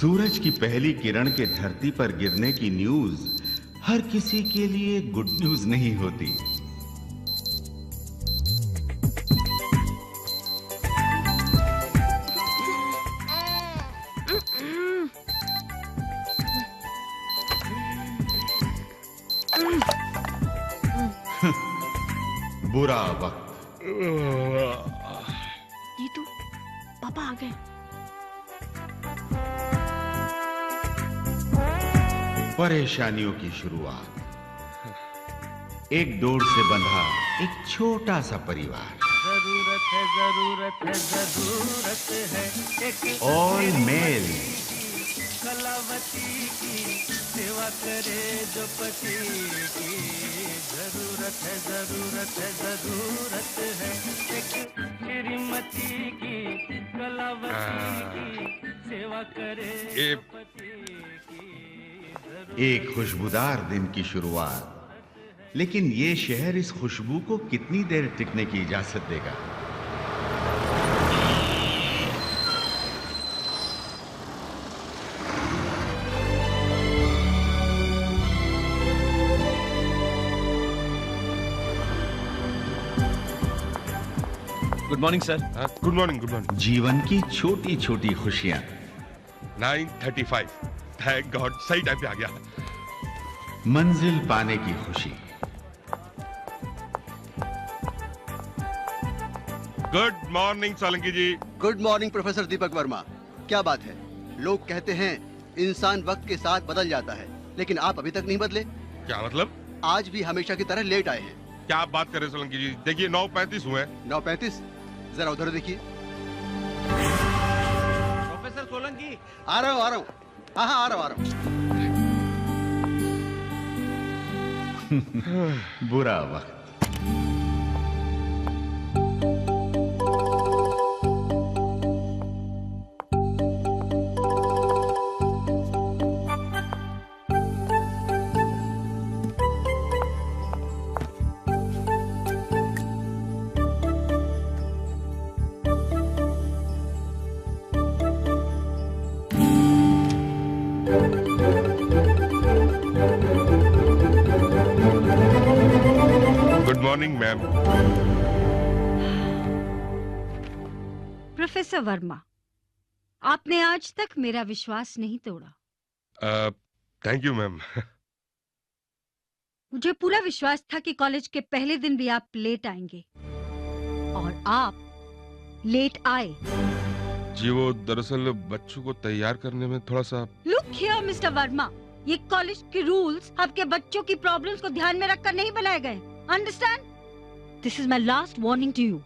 सूरज की पहली किरण के धरती पर गिरने की न्यूज हर किसी के लिए गुड न्यूज नहीं होती। बुरा वक्त। नीतू, पापा आ गए। परेशानियों की शुरुआत। एक डोर से बंधा एक छोटा सा परिवार। जरूरत है एक ऑल मेल। कलावती की सेवा करे जो पति की। जरूरत है एक श्रीमती की कलावती की सेवा करे जो पति की। एक खुशबूदार दिन की शुरुआत। लेकिन ये शहर इस खुशबू को कितनी देर टिकने की इजाजत देगा? Good morning sir. Good morning, good morning. जीवन की छोटी छोटी खुशियां। 9:35। थैंक गॉड, सही टाइम पे आ गया। मंजिल पाने की खुशी। गुड मॉर्निंग सोलंकी जी। Good morning professor Deepak Verma. क्या बात है, लोग कहते हैं इंसान वक्त के साथ बदल जाता है, लेकिन आप अभी तक नहीं बदले। क्या मतलब? आज भी हमेशा की तरह लेट आए हैं। क्या आप बात कर रहे हैं सोलंकी जी? देखिए 9:35 हुए। 9:35? जरा उधर देखिए। प्रोफेसर सोलंकी। आ रहा हूँ। हाँ, आ रहा हूँ। बुरा वक्त। Good morning ma'am. Professor Verma, आपने आज तक मेरा विश्वास नहीं तोड़ा। Thank you ma'am. मुझे पूरा विश्वास था कि कॉलेज के पहले दिन भी आप लेट आएंगे, और आप लेट आए। जी वो दरअसल बच्चों को तैयार करने में थोड़ा सा। लुक हियर मिस्टर वर्मा, ये कॉलेज के रूल्स आपके बच्चों की प्रॉब्लम्स को ध्यान में रखकर नहीं बनाए गए। Understand? This is my last warning to you.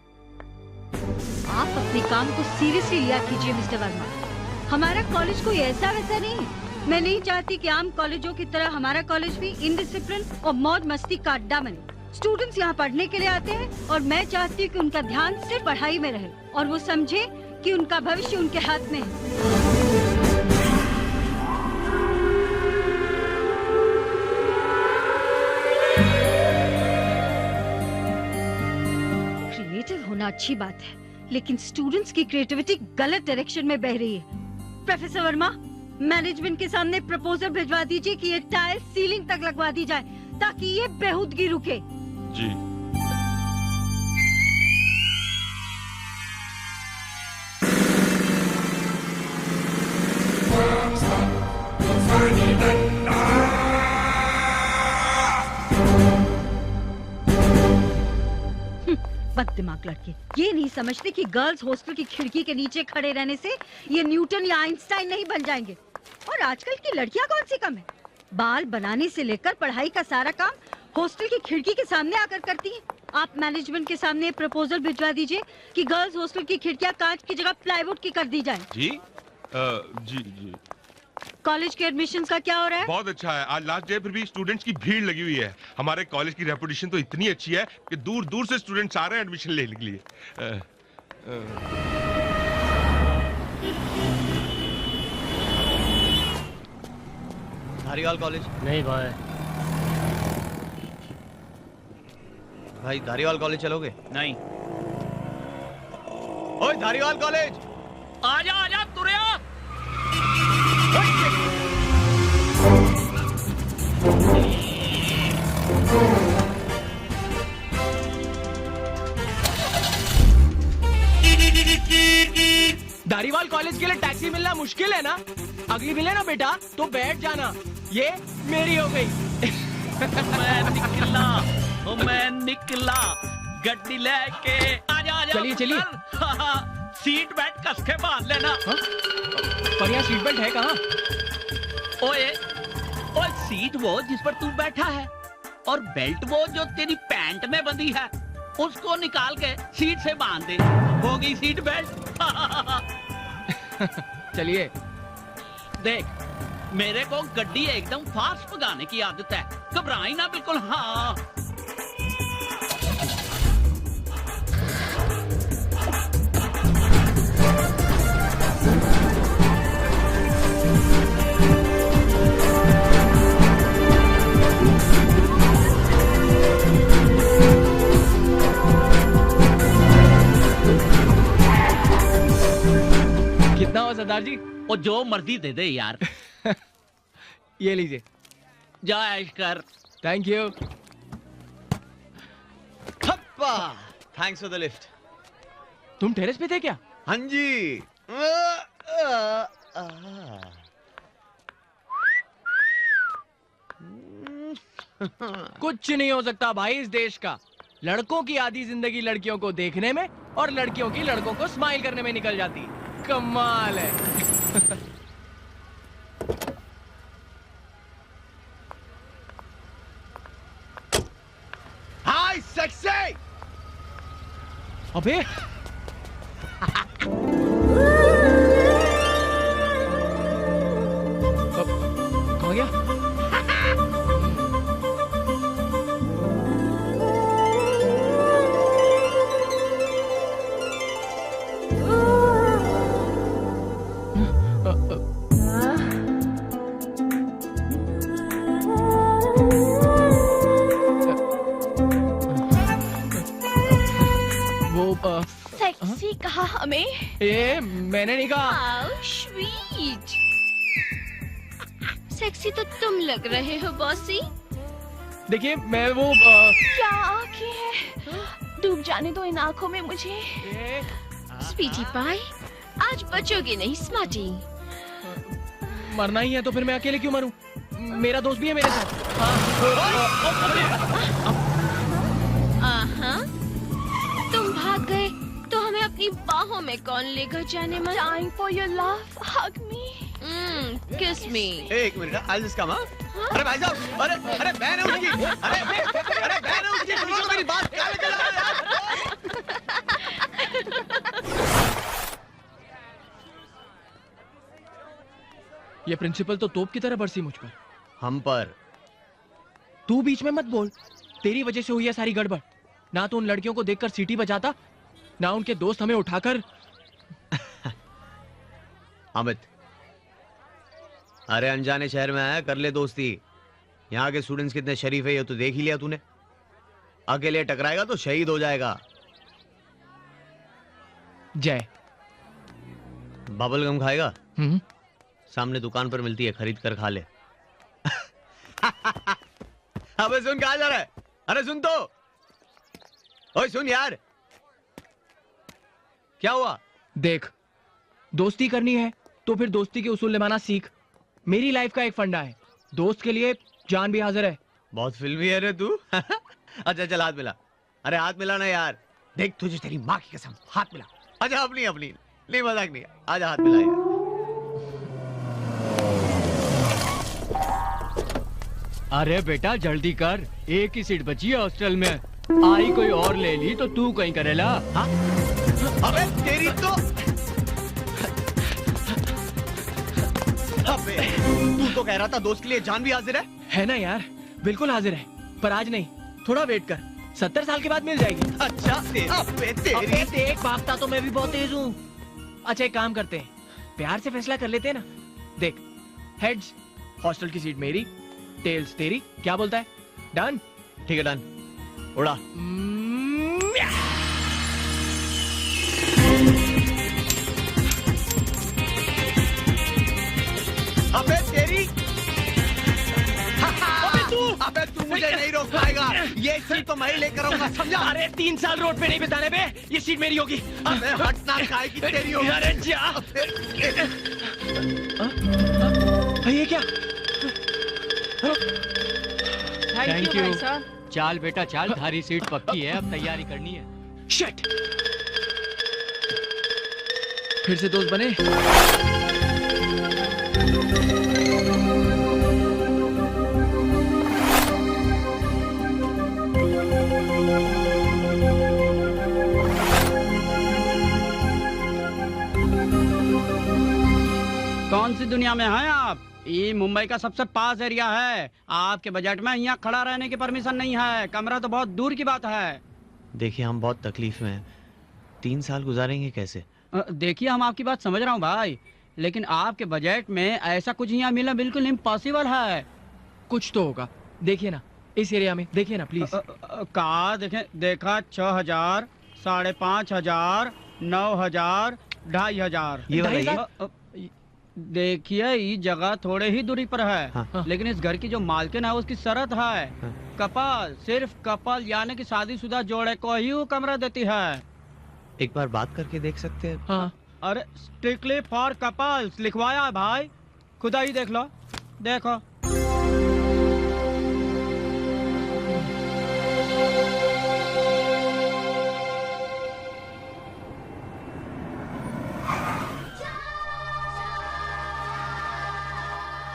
आप अपने काम को सीरियसली लिया कीजिए मिस्टर वर्मा। हमारा कॉलेज कोई ऐसा वैसा नहीं है। मैं नहीं चाहती कि आम कॉलेजों की तरह हमारा कॉलेज भी इनडिसिप्लिन और मौज मस्ती का अड्डा बने। स्टूडेंट्स यहाँ पढ़ने के लिए आते हैं, और मैं चाहती हूँ कि उनका ध्यान सिर्फ पढ़ाई में रहे और वो समझे कि उनका भविष्य उनके हाथ में है। क्रिएटिव होना अच्छी बात है, लेकिन स्टूडेंट्स की क्रिएटिविटी गलत डायरेक्शन में बह रही है। प्रोफेसर वर्मा, मैनेजमेंट के सामने प्रपोजल भिजवा दीजिए कि ये टाइल सीलिंग तक लगवा दी जाए, ताकि ये बेहूदगी रुके। जी। बद दिमाग लड़के ये नहीं समझते कि गर्ल्स हॉस्टल की खिड़की के नीचे खड़े रहने से ये न्यूटन या आइंस्टाइन नहीं बन जाएंगे। और आजकल की लड़कियां कौन सी कम है? बाल बनाने से लेकर पढ़ाई का सारा काम हॉस्टल की खिड़की के सामने आकर करती हैं। आप मैनेजमेंट के सामने प्रपोजल भिजवा दीजिए कि गर्ल्स हॉस्टल की खिड़कियां कांच की जगह प्लाईवुड की कर दी जाए। जी जी। कॉलेज के एडमिशन्स का क्या हो रहा है? बहुत अच्छा है। आज लास्ट डे, फिर भी स्टूडेंट्स की भीड़ लगी हुई है। हमारे कॉलेज की रेपुटेशन तो इतनी अच्छी है कि दूर दूर से स्टूडेंट्स आ रहे हैं एडमिशन लेने के लिए। धारीवाल कॉलेज? नहीं भाई। भाई धारीवाल कॉलेज चलोगे? नहीं। ओए धारीवाल कॉलेज! आजा तुरिया। धारीवाल कॉलेज के लिए टैक्सी मिलना मुश्किल है ना? अगली मिले ना बेटा तो बैठ जाना। ये मेरी हो गई। मैं निकला गड्डी लेके। आजा चलिए, चलिए। सीट बेल्ट कस के बांध लेना। हाँ? पर यहाँ सीट बेल्ट है कहाँ? ओए ओए, सीट वो जिस पर तू बैठा है और बेल्ट वो जो तेरी पैंट में बंधी है, उसको निकाल के सीट से बांध दे, हो गई सीट बेल्ट। चलिए। देख, मेरे को गड्डी एकदम फास्ट भगाने की आदत है, घबराई ना बिल्कुल। हाँ, कितना हो सरदार जी? और जो मर्जी दे दे यार। ये लीजिए। जा ऐश कर। Thank you. Thanks for the lift. तुम टेरेस पे थे क्या? हाँ जी। कुछ नहीं हो सकता भाई इस देश का। लड़कों की आधी जिंदगी लड़कियों को देखने में और लड़कियों की लड़कों को स्माइल करने में निकल जाती है। कमाल है। हाय सेक्सी। अबे कहाँ गया? सेक्सी कहा हमें? ए, मैंने नहीं कहा। How sweet. सेक्सी तो तुम लग रहे हो बॉसी। देखिए मैं वो क्या आंखें हैं, डूब जाने दो इन आंखों में मुझे। स्वीटी पाई, आज बचोगे नहीं स्मार्टी। मरना ही है तो फिर मैं अकेले क्यों मरूं? मेरा दोस्त भी है मेरे साथ। आहा, तुम भाग गए तो हमें अपनी बाहों में कौन लेकर जाने मन? Dying for your love, hug me, kiss me. एक मिनट, I'll just come, हाँ? अरे भाई साहब, अरे बहन है उसकी, अरे बहन है उसकी, सुनो मेरी बात, क्या लेके जा रहे हो यार? ये प्रिंसिपल तो तोप की तरह बरसी मुझ पर। हम पर। तू बीच में मत बोल, तेरी वजह से हुई है सारी गड़बड़। ना तो उन लड़कियों को देखकर सीटी बजाता, ना उनके दोस्त हमें उठाकर। अमित, अरे अनजाने शहर में आया, कर ले दोस्ती। यहाँ के स्टूडेंट्स कितने शरीफ है ये तो देख ही लिया तूने। अकेले टकराएगा तो शहीद हो जाएगा। जय। बबल गम खाएगा? सामने दुकान पर मिलती है, खरीद कर खा ले। अबे सुन, कहाँ जा रहा है? अरे सुन तो, ओए सुन यार। क्या हुआ? देख, दोस्ती करनी है तो फिर दोस्ती के उसूल निभाना सीख। मेरी लाइफ का एक फंडा है, दोस्त के लिए जान भी हाजिर है। बहुत फिल्मी है रे तू। अच्छा चल हाथ मिला। अरे हाथ मिला ना यार। देख तुझे तेरी माँ की कसम, हाथ मिला। अच्छा अपनी अपनी नहीं, मजाक नहीं। आजा हाथ मिला यार। अरे बेटा जल्दी कर, एक ही सीट बची है हॉस्टल में। आई कोई और ले ली तो तू कहीं करेला। हाँ? अबे तेरी तो, अबे तू तो कह रहा था दोस्त के लिए जान भी हाजिर है ना यार, बिल्कुल हाजिर है, पर आज नहीं, थोड़ा वेट कर, 70 साल के बाद मिल जाएगी। अच्छा अबे तेरी देख, भागता तो मैं भी बहुत तेज हूँ। अच्छा एक काम करते हैं, प्यार से फैसला कर लेते हैं ना। देख, हेड्स हॉस्टल की सीट मेरी, टेल्स तेरी, क्या बोलता है? डन? ठीक है डन, उड़ा। अबे तेरी। अबे ये सीट तो मैं ही लेकर आऊंगा, समझा? अरे 3 साल रोड पे नहीं बिताने बे, ये सीट मेरी होगी। अबे हटना, काय की तेरी होगी। अरे जा। ये क्या? Thank you. चाल बेटा चाल, थारी सीट पक्की है, अब तैयारी करनी है। शिट। फिर से दोस्त बने? कौन सी दुनिया में हैं आप? ये मुंबई का सबसे पास एरिया है। आपके बजट में यहाँ खड़ा रहने की परमिशन नहीं है। कमरा तो बहुत दूर की बात है। देखिए हम बहुत तकलीफ में हैं, 3 साल गुजारेंगे कैसे? देखिए हम आपकी बात समझ रहा हूँ भाई, लेकिन आपके बजट में ऐसा कुछ यहाँ मिलना बिल्कुल इम्पॉसिबल है। कुछ तो होगा, देखिए ना इस एरिया में, देखिए ना प्लीज। कहा देखे, देखा 6000, 5500, 9000, 2500। ये वाला देखिए ये जगह थोड़े ही दूरी पर है। हाँ। लेकिन इस घर की जो मालकिन है उसकी शर्त है, हाँ। कपल, सिर्फ कपल यानी कि शादीशुदा जोड़े को ही वो कमरा देती है। एक बार बात करके देख सकते हैं? हाँ। अरे स्ट्रिक्टली फॉर कपल्स लिखवाया है भाई, खुदा ही देख लो। देखो है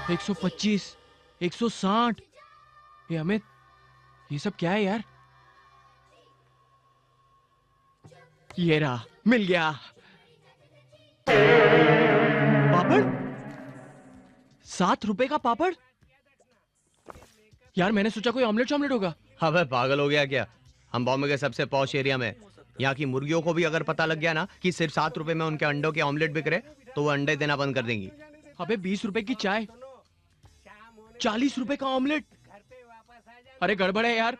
125, 160। ये अमित, ये सब क्या है यार? ये रहा, मिल गया। पापड़? 7 रुपए का पापड़? यार मैंने सोचा कोई ऑमलेट शॉमलेट होगा। अबे पागल हो गया क्या? हम बॉम्बे के सबसे पॉश एरिया में, यहाँ की मुर्गियों को भी अगर पता लग गया ना कि सिर्फ 7 रुपए में उनके अंडों के ऑमलेट बिक रहे, तो वो अंडे देना बंद कर देंगी। अबे 20 रुपए की चाय, 40 रुपए का ऑमलेट। अरे गड़बड़ है यार।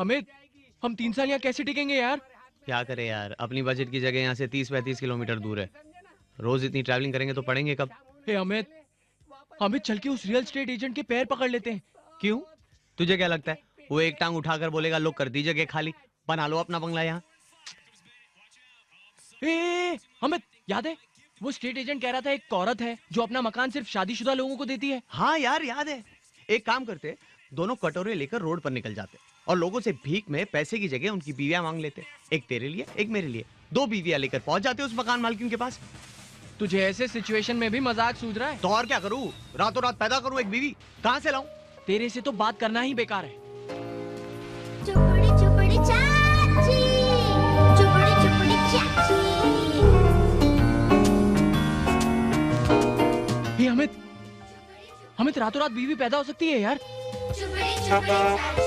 अमित, हम 3 साल यहाँ कैसे टिकेंगे यार? क्या करे यार, अपनी बजट की जगह यहाँ से 30-35 किलोमीटर दूर है। रोज इतनी ट्रैवलिंग करेंगे तो पढ़ेंगे कब? हे अमित, अमित चल के उस रियल एस्टेट एजेंट के पैर पकड़ लेते हैं। क्यों? तुझे क्या लगता है वो एक टांग उठाकर बोलेगा लो कर दी जगह खाली, बना लो अपना बंगला यहाँ? अमित याद है वो स्टेट एजेंट कह रहा था एक औरत है जो अपना मकान सिर्फ शादीशुदा लोगों को देती है। हाँ यार याद है। एक काम करते, दोनों कटोरे लेकर रोड पर निकल जाते और लोगों से भीख में पैसे की जगह उनकी बीवियां मांग लेते। एक तेरे लिए, एक मेरे लिए। 2 बीवियां लेकर पहुंच जाते उस मकान मालकिन के पास। तुझे ऐसे सिचुएशन में भी मजाक सूझ रहा है? तो और क्या करूं, रातों रात पैदा करूं एक बीवी? कहां से लाऊं? तेरे से तो बात करना ही बेकार है। चुपड़ी चुपड़ी चाची, चुपड़ी चुपड़ी चाची। हे अमित, अमित रातों रात बीवी पैदा हो सकती है यार। चुपड़ी चुपड़ी चाची,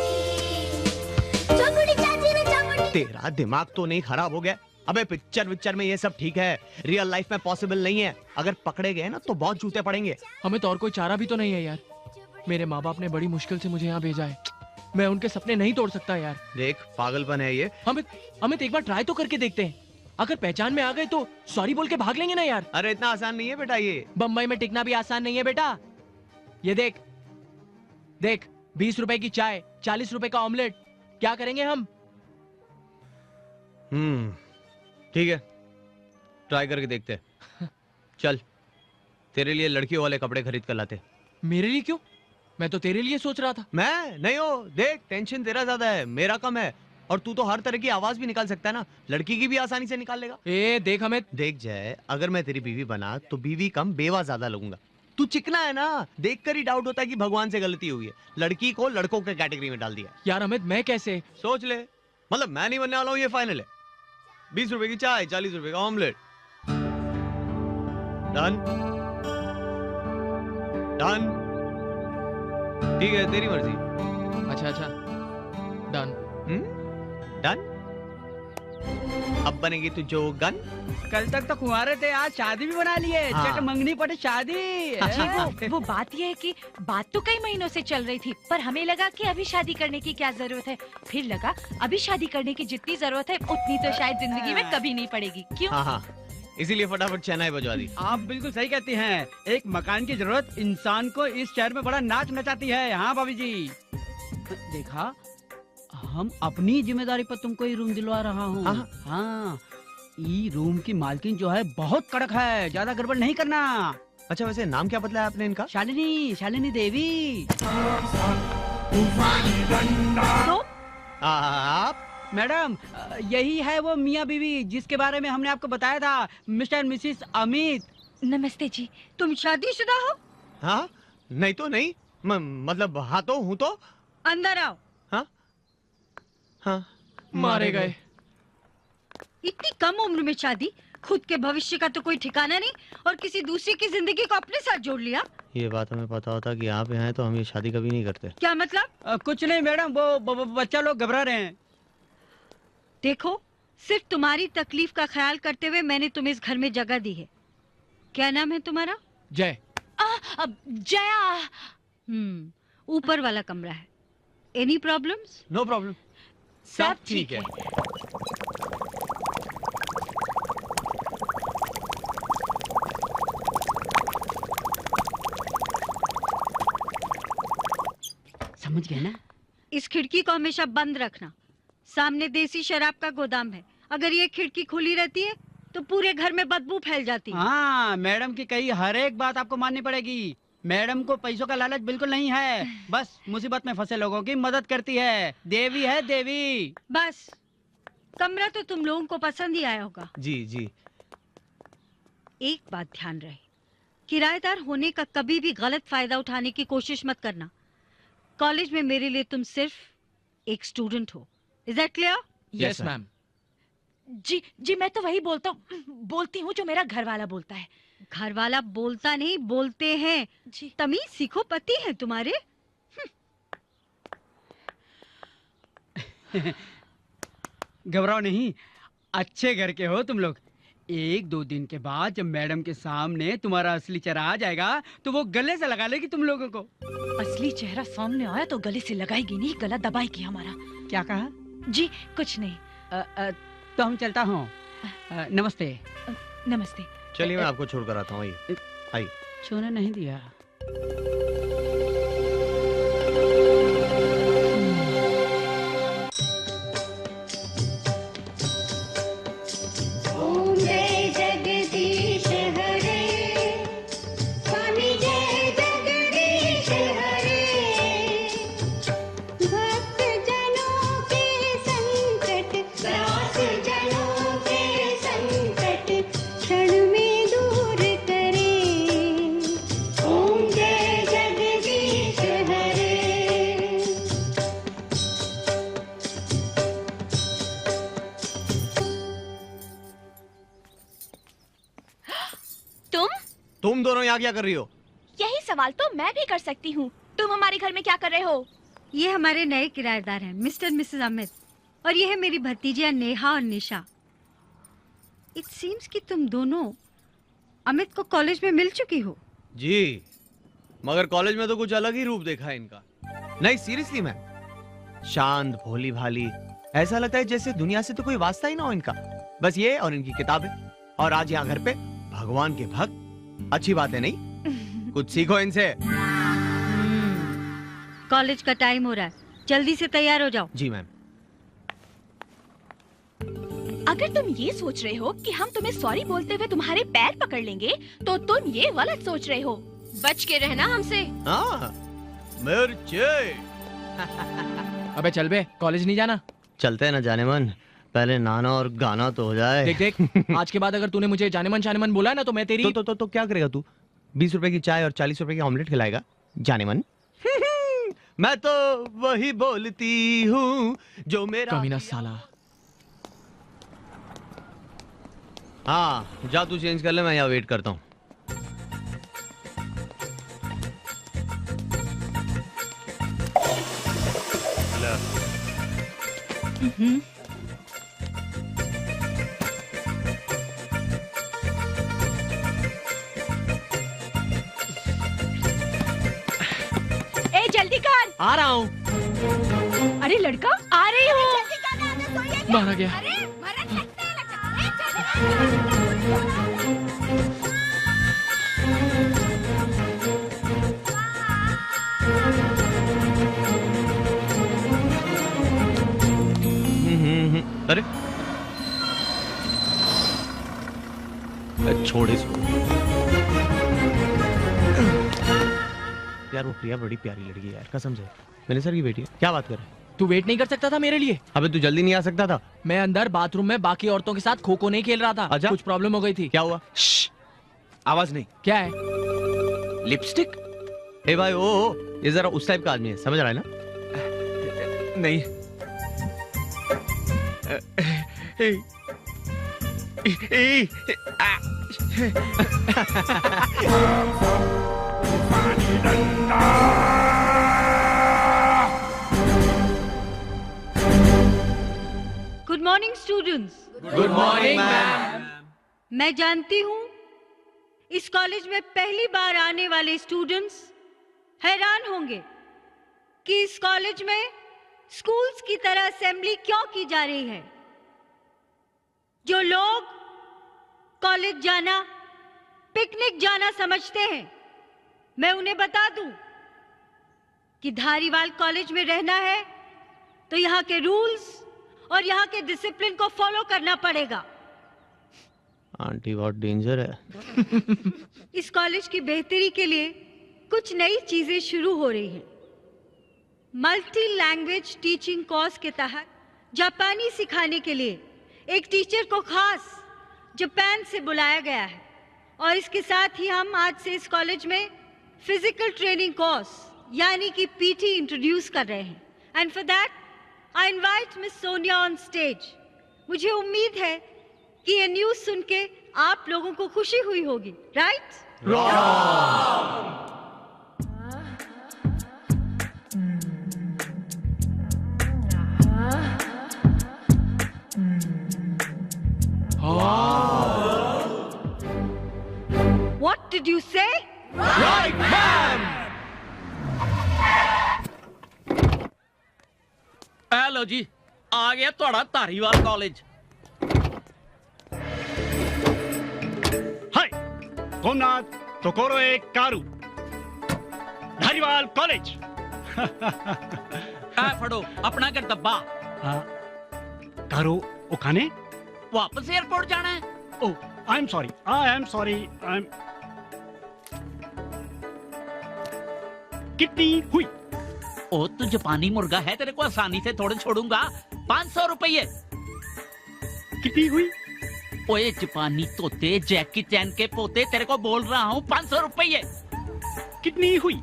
चुपड़ी चाची ने चुपड़ी। तेरा दिमाग तो नहीं खराब हो गया? अबे पिक्चर में ये सब ठीक है, रियल लाइफ में पॉसिबल नहीं है। अगर पकड़े गए ना तो बहुत जूते पड़ेंगे। अमित और कोई चारा भी तो नहीं है यार। मेरे माँ बाप ने बड़ी मुश्किल से मुझे यहाँ भेजा है, मैं उनके सपने नहीं तोड़ सकता यार। देख पागलपन है ये। अमित एक बार ट्राई तो करके देखते हैं, अगर पहचान में आ गए तो सॉरी बोल के भाग लेंगे ना यार। अरे इतना आसान नहीं है बेटा ये। बम्बई में टिकना भी आसान नहीं है बेटा। ये देख देख, 20 रुपए की चाय, 40 रुपए का ऑमलेट, क्या करेंगे हम? ठीक है, ट्राई करके देखते हैं। चल तेरे लिए लड़कियों वाले कपड़े खरीद कर लाते। मेरे लिए क्यों? मैं तो तेरे लिए सोच रहा था। मैं नहीं हो, देख टेंशन तेरा ज्यादा है, मेरा कम है। और तू तो हर तरह की आवाज भी निकाल सकता है ना, लड़की की भी आसानी से निकाल लेगा। देख हमें, देख जाए, अगर मैं तेरी बीवी बना तो बीवी कम बेवा ज्यादा लगूंगा। तू चिकना है ना, देखकर ही डाउट होता है कि भगवान से गलती हुई है, लड़की को लड़कों के कैटेगरी में डाल दिया। यार अमित मैं कैसे? सोच ले, मतलब मैं नहीं बनने वाला हूँ, ये फाइनल है। 20 रुपए की चाय, 40 रुपए का ऑमलेट। Done done. ठीक है तेरी मर्जी। अच्छा डन। डन। अब बनेगी तू जो गन। कल तक तो कुंवारे थे, आज शादी भी बना लिए। हाँ। चट मंगनी पड़े शादी। जी वो बात ये है कि बात तो कई महीनों से चल रही थी, पर हमें लगा कि अभी शादी करने की क्या जरूरत है। फिर लगा अभी शादी करने की जितनी जरूरत है उतनी तो शायद जिंदगी में कभी नहीं पड़ेगी। क्यों? हाँ, इसीलिए फटाफट शहनाई बजवा दी। आप बिल्कुल सही कहती हैं। एक मकान की जरूरत इंसान को इस शहर में बड़ा नाच नचाती है। हाँ भाभी जी, देखा हम अपनी जिम्मेदारी पर तुमको ये रूम दिलवा रहा हूँ। हाँ। हाँ, ये रूम की मालकिन जो है बहुत कड़क है, ज्यादा गड़बड़ नहीं करना। अच्छा वैसे नाम क्या बदला है आपने इनका? शालिनी देवी। तो आप? मैडम, यही है वो मियाँ बीवी जिसके बारे में हमने आपको बताया था, मिस्टर मिसिस अमित। नमस्ते जी, तुम शादीशुदा हो? हाँ, नहीं तो नहीं, मतलब हाँ तो हूँ तो। अंदर आओ। हाँ हाँ, मारे गए। इतनी कम उम्र में शादी, खुद के भविष्य का तो कोई ठिकाना नहीं और किसी दूसरे की जिंदगी को अपने साथ जोड़ लिया। ये बात हमें पता होता कि आप यहाँ हैं तो हम ये शादी कभी नहीं करते। क्या मतलब? कुछ नहीं मैडम, वो बच्चा लोग घबरा रहे हैं। देखो, सिर्फ तुम्हारी तकलीफ का ख्याल करते हुए मैंने तुम्हें इस घर में जगह दी है। क्या नाम है तुम्हारा? जय। जया। ऊपर वाला कमरा है। Any problems? नो प्रॉब्लम, सब ठीक है। समझ गए ना? इस खिड़की को हमेशा बंद रखना। सामने देसी शराब का गोदाम है। अगर ये खिड़की खुली रहती है तो पूरे घर में बदबू फैल जाती है। हाँ, मैडम की कही हर एक बात आपको माननी पड़ेगी। मैडम को पैसों का लालच बिल्कुल नहीं है, बस मुसीबत में फंसे लोगों की मदद करती है। देवी है देवी। बस, कमरा तो तुम लोगों को पसंद ही आया होगा। जी जी। एक बात ध्यान रहे, किराएदार होने का कभी भी गलत फायदा उठाने की कोशिश मत करना। कॉलेज में मेरे लिए तुम सिर्फ एक स्टूडेंट हो। Is that clear? Yes ma'am. जी मैं तो वही बोलती हूँ जो मेरा घर वाला बोलता है। घर वाला बोलता नहीं, बोलते हैं। जी। तमीज सीखो, पति है तुम्हारे। घबराओ नहीं, अच्छे घर के हो तुम लोग। एक दो दिन के बाद जब मैडम के सामने तुम्हारा असली चेहरा आ जाएगा तो वो गले से लगा लेगी तुम लोगों को। असली चेहरा सामने आया तो गले से लगाएगी नहीं, गला दबाएगी हमारा। क्या कहा? जी कुछ नहीं। तो हम चलता हूँ। नमस्ते। नमस्ते। चलिए मैं आपको छोड़ कर आता हूँ। आइए। छोड़ने नहीं दिया। ओम जय जगदीश हरे, स्वामी जय जगदीश हरे। भक्त जनों के संकट, दास जनों के संकट क्षण में दूर करे। ओम जय जगदीश हरे। तुम दोनों यहाँ क्या कर रही हो? यही सवाल तो मैं भी कर सकती हूँ। तुम हमारे घर में क्या कर रहे हो? ये हमारे नए किराएदार हैं, मिस्टर मिसेस अमित, और ये है मेरी भतीजियां नेहा और निशा। इट सीम्स कि तुम दोनों अमित को कॉलेज में मिल चुकी हो। जी, मगर कॉलेज में तो कुछ अलग ही रूप देखा है इनका। नहीं सीरियसली मैम, शांत भोली भाली, ऐसा लगता है जैसे दुनिया से तो कोई वास्ता ही ना हो इनका। बस ये और इनकी किताबें, और आज यहाँ घर पे भगवान के भक्त। अच्छी बात है नहीं? कुछ सीखो इनसे। कॉलेज का टाइम हो रहा है, जल्दी से तैयार हो जाओ। जी मैम। अगर तुम ये सोच रहे हो कि हम तुम्हें सॉरी बोलते हुए तुम्हारे पैर पकड़ लेंगे तो तुम ये गलत सोच रहे हो। बच के रहना हमसे। हाँ, मिर्चे। अबे चल बे, कॉलेज नहीं जाना? चलते हैं ना जाने मन, पहले नाना और गाना तो हो जाए। देख देख, आज के बाद अगर तूने मुझे जाने मन बोला ना तो मैं तेरी तो क्या करेगा तू? 20 रुपए की चाय और 40 रुपए की ऑमलेट खिलाएगा जाने मन? मैं तो वही बोलती हूँ जो मेरा कमीना साला। हाँ जा, तू चेंज कर ले, मैं यहाँ वेट करता हूँ। ए जल्दी कर। आ रहा हूँ। अरे लड़का, आ रही हूँ। बाहर आ गया। अरे मरद लगता है लगता है। छोड़ इसको। यार वो प्रिया बड़ी प्यारी लड़की है यार, कसम से। मेरे सर की बेटी है। क्या बात कर रहे? तू वेट नहीं कर सकता था मेरे लिए? अबे तू जल्दी नहीं आ सकता था? मैं अंदर बाथरूम में बाकी औरतों के साथ खो खो नहीं खेल रहा था। अच्छा? कुछ प्रॉब्लम हो गई थी। क्या हुआ? आवाज नहीं। क्या है? लिपस्टिक? ए भाई ओ, ये जरा उस टाइप का आदमी है, समझ रहा है ना? नहीं। Good morning students. Good morning ma'am. मैं जानती हूँ इस कॉलेज में पहली बार आने वाले स्टूडेंट्स हैरान होंगे कि इस कॉलेज में स्कूल्स की तरह असेंबली क्यों की जा रही है। जो लोग कॉलेज जाना पिकनिक जाना समझते हैं, मैं उन्हें बता दूं कि धारीवाल कॉलेज में रहना है तो यहाँ के रूल्स और यहाँ के डिसिप्लिन को फॉलो करना पड़ेगा। आंटी बहुत डेंजर है। इस कॉलेज की बेहतरी के लिए कुछ नई चीजें शुरू हो रही हैं। मल्टी लैंग्वेज टीचिंग कोर्स के तहत जापानी सिखाने के लिए एक टीचर को खास जापान से बुलाया गया है और इसके साथ ही हम आज से इस कॉलेज में फिजिकल ट्रेनिंग कोर्स यानी कि पीटी इंट्रोड्यूस कर रहे हैं। And for that I invite miss Sonia on stage. मुझे उम्मीद है कि ये न्यूज़ सुन के आप लोगों को खुशी हुई होगी, right? What did you say? Right, ma'am. Hello जी, आ गया थोड़ा धारीवाल कॉलेज। हाय, कोनाद तोकोरोए कारू, धारीवाल कॉलेज। आ फड़ो अपना कर डब्बा। कारू ओखाने? वापस एयरपोर्ट जाना है। Oh, I am sorry, I am. कितनी हुई? ओ तू जापानी मुर्गा है, तेरे को आसानी से थोड़े छोड़ूंगा। 500 रुपये। कितनी हुई? ओए जापानी तोते, जैकी चैन के पोते, तेरे को बोल रहा हूँ 500 रुपये। कितनी हुई?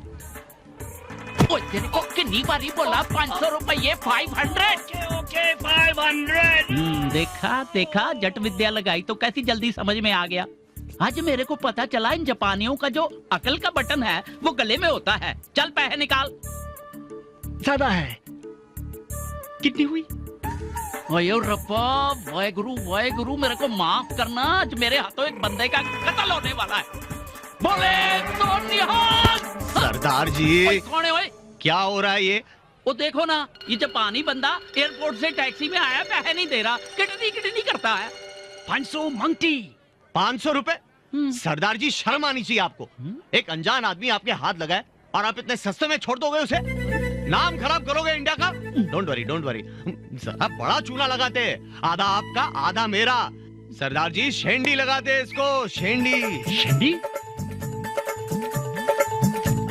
ओए तेरे को कितनी बारी बोला? 500 रुपये। 500। ओके 500। देखा देखा, जट विद्या लगाई तो कैसी जल्दी समझ में आ गया। आज मेरे को पता चला इन जापानियों का जो अकल का बटन है वो गले में होता है। चल पैसे निकाल। ज्यादा है। कितनी हुई? ओए रब्बा, वाहे गुरु मेरे को माफ करना। आज मेरे हाथों एक बंदे का कत्ल होने वाला है। बोले तो निहाल। सरदार जी, कौन है ओए? क्या हो रहा है ये? वो देखो ना, ये जापानी बंदा एयरपोर्ट से टैक्सी में आया, पैसे नहीं दे रहा, कितनी करता है। 500 मंगती। 500 रुपए? सरदार जी शर्म आनी चाहिए आपको। एक अनजान आदमी आपके हाथ लगाए और आप इतने सस्ते में छोड़ दोगे उसे? नाम खराब करोगे इंडिया का। Don't worry. जरा बड़ा चूना लगाते हैं, आधा आपका आधा मेरा। सरदार जी शेंडी लगाते हैं इसको, शेंडी।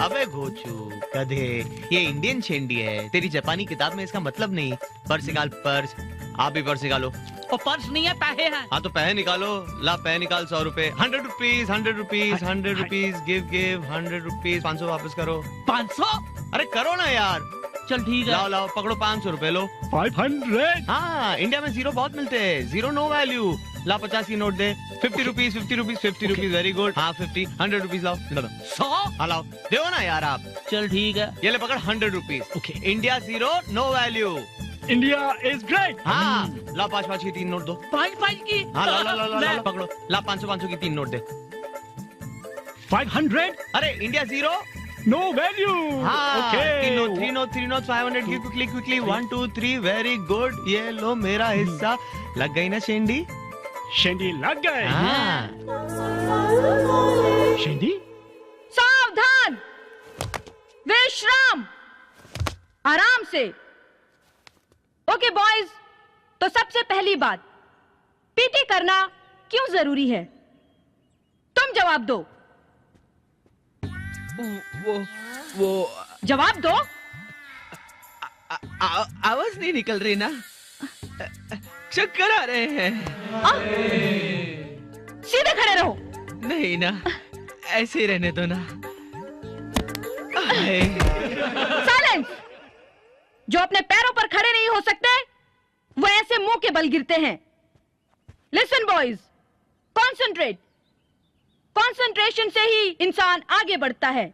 अबे घोचू गधे, ये इंडियन शेंडी है। तेरी जापानी किताब में इसका मतलब नहीं। पर्स निकाल, पर्स। आप भी पर्स निकालो। और पर्स नहीं है, पैसे हैं। हाँ तो पैसे निकालो। ला पैसे निकाल। 100 रुपए। 100 rupees, 100 rupees, 100 rupees. Give 100 rupees. 500 वापस करो। 500? अरे करो ना यार। चल ठीक है। लाओ पकड़ो 500 रुपए लो। 500। हाँ, इंडिया में जीरो बहुत मिलते हैं। Zero no value. ला 50 की नोट दे। 50 रुपीज, 50 रुपीज। Very good. हाँ 50, 100 रुपीज लाओ। 100? हाँ लाओ, दो ना यार आप। चल ठीक है। ये ले पकड़ 100 rupees. Okay. India zero no value. India is great. हाँ ला 5 की 3 नोट दो। 5 की? हाँ ला पकड़ो। ला 500 की 3 नोट दे। 500। अरे इंडिया जीरो नो वैल्यू। हाँ, ओके। 3 नोट 500 की क्विकली 1 2 3 वेरी गुड। ये लो मेरा हिस्सा। लग गई ना शेंडी? शेंडी लग गए। हाँ। शेंडी? सावधान, विश्राम, आराम से। ओके बॉयज, तो सबसे पहली बात, पीटी करना क्यों जरूरी है? जवाब दो। वो जवाब दो। आवाज नहीं निकल रही ना, चक्कर आ रहे हैं। सीधे खड़े रहो। नहीं ना, ऐसे ही रहने दो ना। साइलेंस। जो अपने पैरों पर खड़े नहीं हो सकते वो ऐसे मुंह के बल गिरते हैं। Listen boys, concentrate. कंसंट्रेशन से ही इंसान आगे बढ़ता है।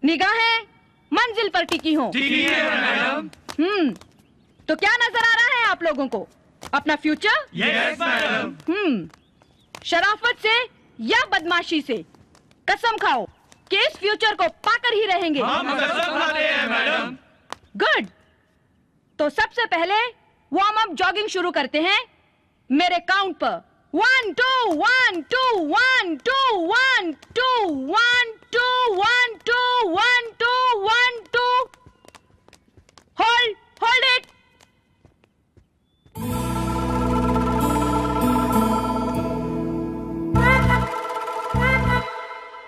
निगाहें मंजिल पर टिकी हों। ठीक है मैडम। तो क्या नजर आ रहा है आप लोगों को? अपना फ्यूचर? Yes madam. शराफत से या बदमाशी से कसम खाओ कि इस फ्यूचर को पाकर ही रहेंगे। हम कसम खाते हैं मैडम। गुड। तो सबसे पहले वार्म अप जॉगिंग शुरू करते हैं मेरे काउंट पर। 1 2 1 2 1 2 1 2 1 2 1 2 1 2 1 2। Hold it.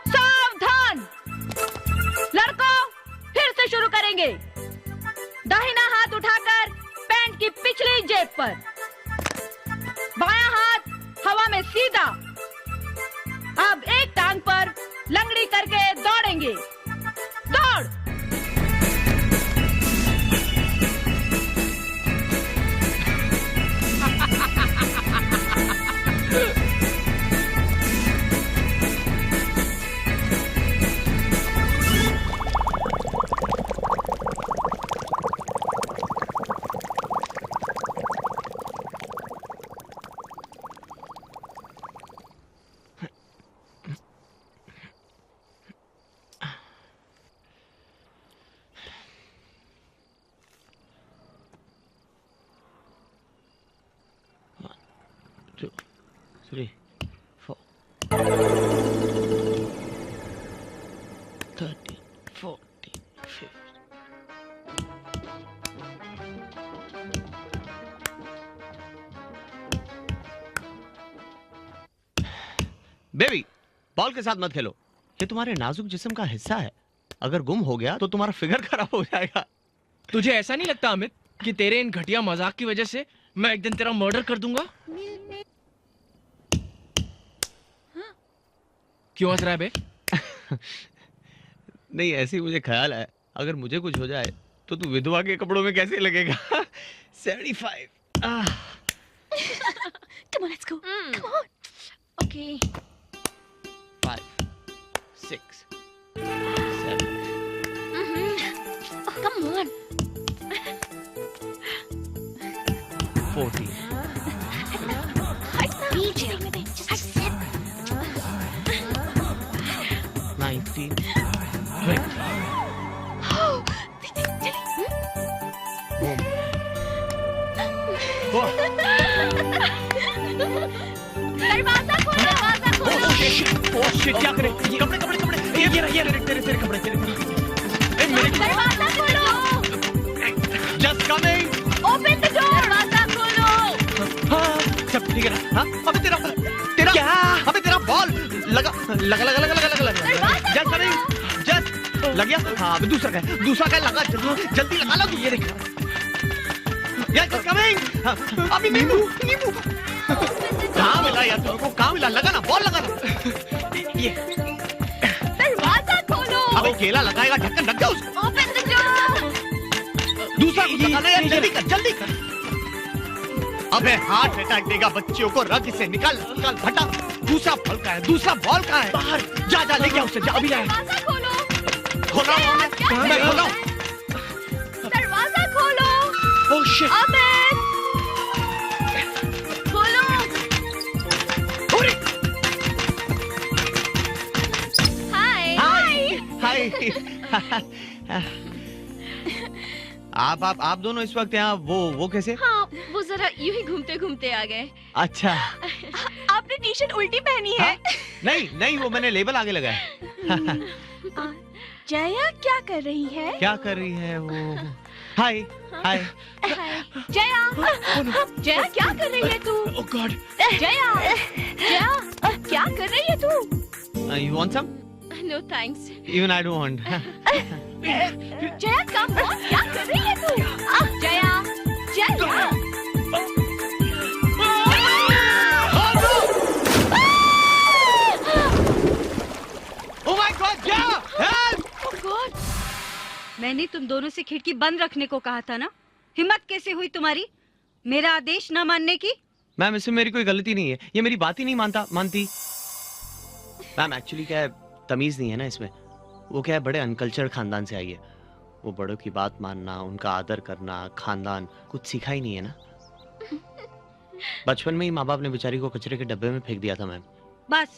सावधान लड़कों, फिर से शुरू करेंगे। दाहिना हाथ उठाकर पैंट की पिछली जेब पर, बायां हाथ हवा में सीधा। अब एक टांग पर लंगड़ी करके दौड़ेंगे। दौड़। बेबी, बॉल के साथ मत खेलो। ये तुम्हारे नाजुक जिस्म का हिस्सा है। अगर गुम हो गया तो तुम्हारा फिगर खराब हो जाएगा। तुझे ऐसा नहीं लगता अमित कि तेरे इन घटिया मजाक की वजह से मैं एक दिन तेरा मर्डर कर दूंगा? क्यों हंस रहा है बे? नहीं, ऐसे ही मुझे ख्याल है, अगर मुझे कुछ हो जाए तो तू विधवा के कपड़ों में कैसे लगेगा? 75। Come on, let's go. Come on. Okay. 5 6 7 Oh, come on. 14 DJ. Just sit. 19 20 दरवाजा खोलो, दरवाजा खोलो। ओह शिट, क्या करें? कपड़े कपड़े कपड़े, ये तेरे कपड़े, तेरे दरवाजा खोलो। Just coming. Open the door. दरवाजा खोलो। हाँ, सब ठीक है ना? हाँ, अबे तेरा क्या? अबे तेरा बॉल लगा। Just coming. Just लग गया? हाँ, अबे दूसरा क्या लगा? जल्दी लगा लो। ये देख। Yes, just coming. अभी नींबू। कहाँ मिला यार तुमको? कहाँ मिला? लगा ना, बॉल लगा ना। ये दरवाजा खोलो। अबे केला लगाएगा, ढक्कन ढक जाओ उसको। Open the door. दूसरा कुछ लगाना यार, जल्दी कर। अबे हार्ट अटैक देगा बच्चियों को। रग से निकाल हटा। दूसरा बॉल कहाँ है? बाहर जा लेके आओ उसे। जा अभी लाए। दरवाजा खोलो। खोला हूँ मैं खोला हूँ। दरवाजा खोलो। Oh shit. अमित खोलो। हाय। आप दोनों इस वक्त यहाँ वो कैसे? हाँ, वो जरा यूं ही घूमते घूमते आ गए। अच्छा। आपने टी शर्ट उल्टी पहनी है। नहीं, वो मैंने लेबल आगे लगाया। जया क्या कर रही है? क्या कर रही है वो? हाय हाय। जया, जया क्या कर रही है तू? ओह गॉड। जया, जया क्या कर रही है तू? You want some? No thanks. Even I don't want. Jaya come on, क्या कर रही है तू? Jaya, Jaya. Oh my God, Jaya! Help! Oh God! मैंने तुम दोनों से खिड़की बंद रखने को कहा था ना? हिम्मत कैसे हुई तुम्हारी मेरा आदेश न मानने की? मैम, इसमें मेरी कोई गलती नहीं है, ये मेरी बात ही नहीं मानती। मैम एक्चुअली क्या है, तमीज नहीं है ना इसमें। वो क्या है, बड़े अनकल्चर्ड खानदान से आई है। वो बड़ों की बात मानना, उनका आदर करना, खानदान कुछ सीखा ही नहीं है ना। बचपन में ही माँ बाप ने बेचारी को कचरे के डब्बे में फेंक दिया था मैम। बस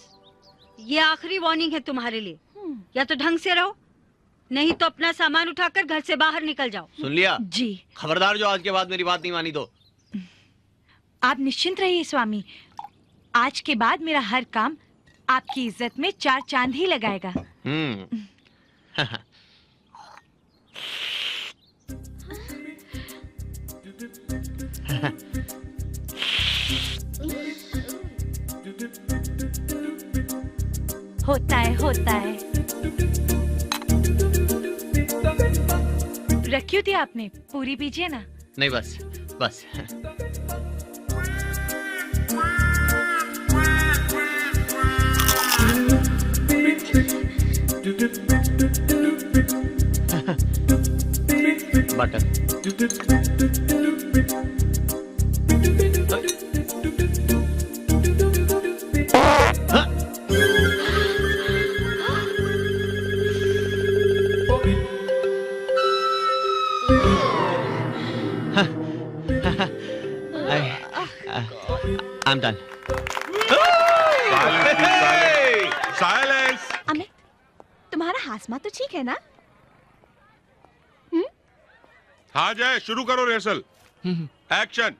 ये आखिरी वार्निंग है तुम्हारे लिए। या तो ढंग से रहो, नहीं तो अपना सामान उठाकर घर से बाहर निकल जाओ। सुन लिया? जी। खबरदार जो आज के बाद मेरी बात नहीं मानी तो। आप निश्चिंत रहिए स्वामी, आज के बाद मेरा हर काम आपकी इज्जत में 4 चांद ही लगाएगा। होता है। रखी थी आपने, पूरी पीजिए ना। नहीं बस। Butter. I'm done. Silence! Amit, तुम्हारा हासमा तो ठीक है ना? हाँ जय, शुरू करो रिहर्सल। एक्शन।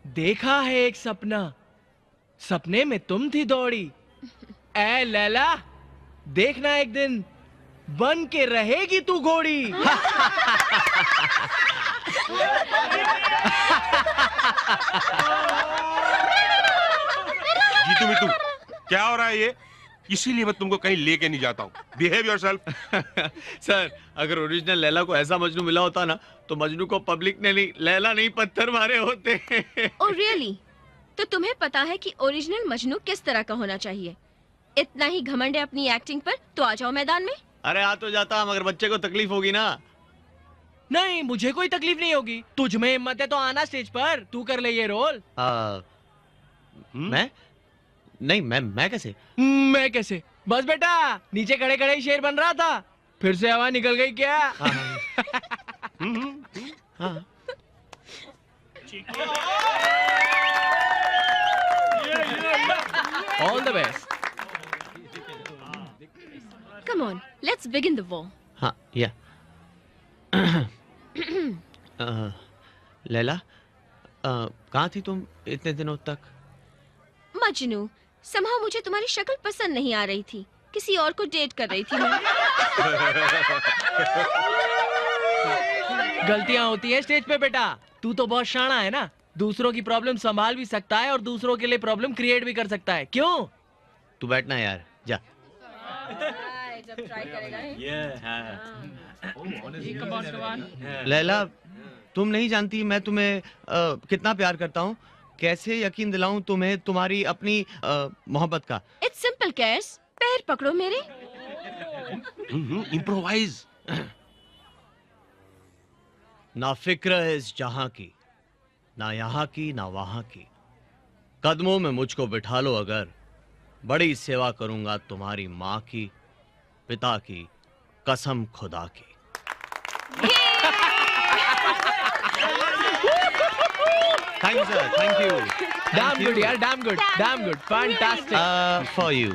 देखा है एक सपना, सपने में तुम थी दौड़ी। ए लैला, देखना एक दिन बन के रहेगी तू घोड़ी। जीतू मितू, क्या हो रहा है ये? इसीलिए मैं तुमको कहीं लेके नहीं जाता हूँ। Behave yourself. सर, अगर ओरिजिनल लैला को ऐसा मजनू मिला होता ना, तो मजनू को पब्लिक ने नहीं, लैला नहीं पत्थर मारे होते। Oh really? तो तुम्हें पता है कि ओरिजिनल मजनू किस तरह का होना चाहिए? इतना ही घमंड है अपनी एक्टिंग पर तो आ जाओ मैदान में। अरे आ तो जाता, मगर बच्चे को तकलीफ होगी ना। नहीं, मुझे कोई तकलीफ नहीं होगी। तुझ में हिम्मत है तो आना स्टेज पर, तू कर ले ये रोल। मैं नहीं, मैं कैसे? मैं कैसे? बस बेटा, नीचे खड़े खड़े ही शेर बन रहा था, फिर से हवा निकल गई क्या? All the best. Come on, let's begin the war. हाँ, या। लैला, कहाँ थी तुम इतने दिनों तक? मजनू, somehow मुझे तुम्हारी शक्ल पसंद नहीं आ रही थी, किसी और को डेट कर रही थी मैं। गलतियां होती है स्टेज पे बेटा, तू तो बहुत शाना है ना, दूसरों की प्रॉब्लम संभाल भी सकता है और दूसरों के लिए प्रॉब्लम क्रिएट भी कर सकता है। क्यों? तू बैठना यार, जा। लैला, तुम नहीं जानती मैं तुम्हें कितना प्यार करता हूँ। कैसे यकीन दिलाऊं तुम्हें तुम्हारी अपनी मोहब्बत का। It's simple, कैस, पैर पकड़ो मेरे। इम्प्रोवाइज। ना फिक्र है इस जहां की, ना यहाँ की ना वहां की। कदमों में मुझको बिठा लो अगर, बड़ी सेवा करूंगा तुम्हारी माँ की, पिता की, कसम खुदा की। Thank you, sir. Thank you. Damn good, यार, damn good, damn good, fantastic. For you.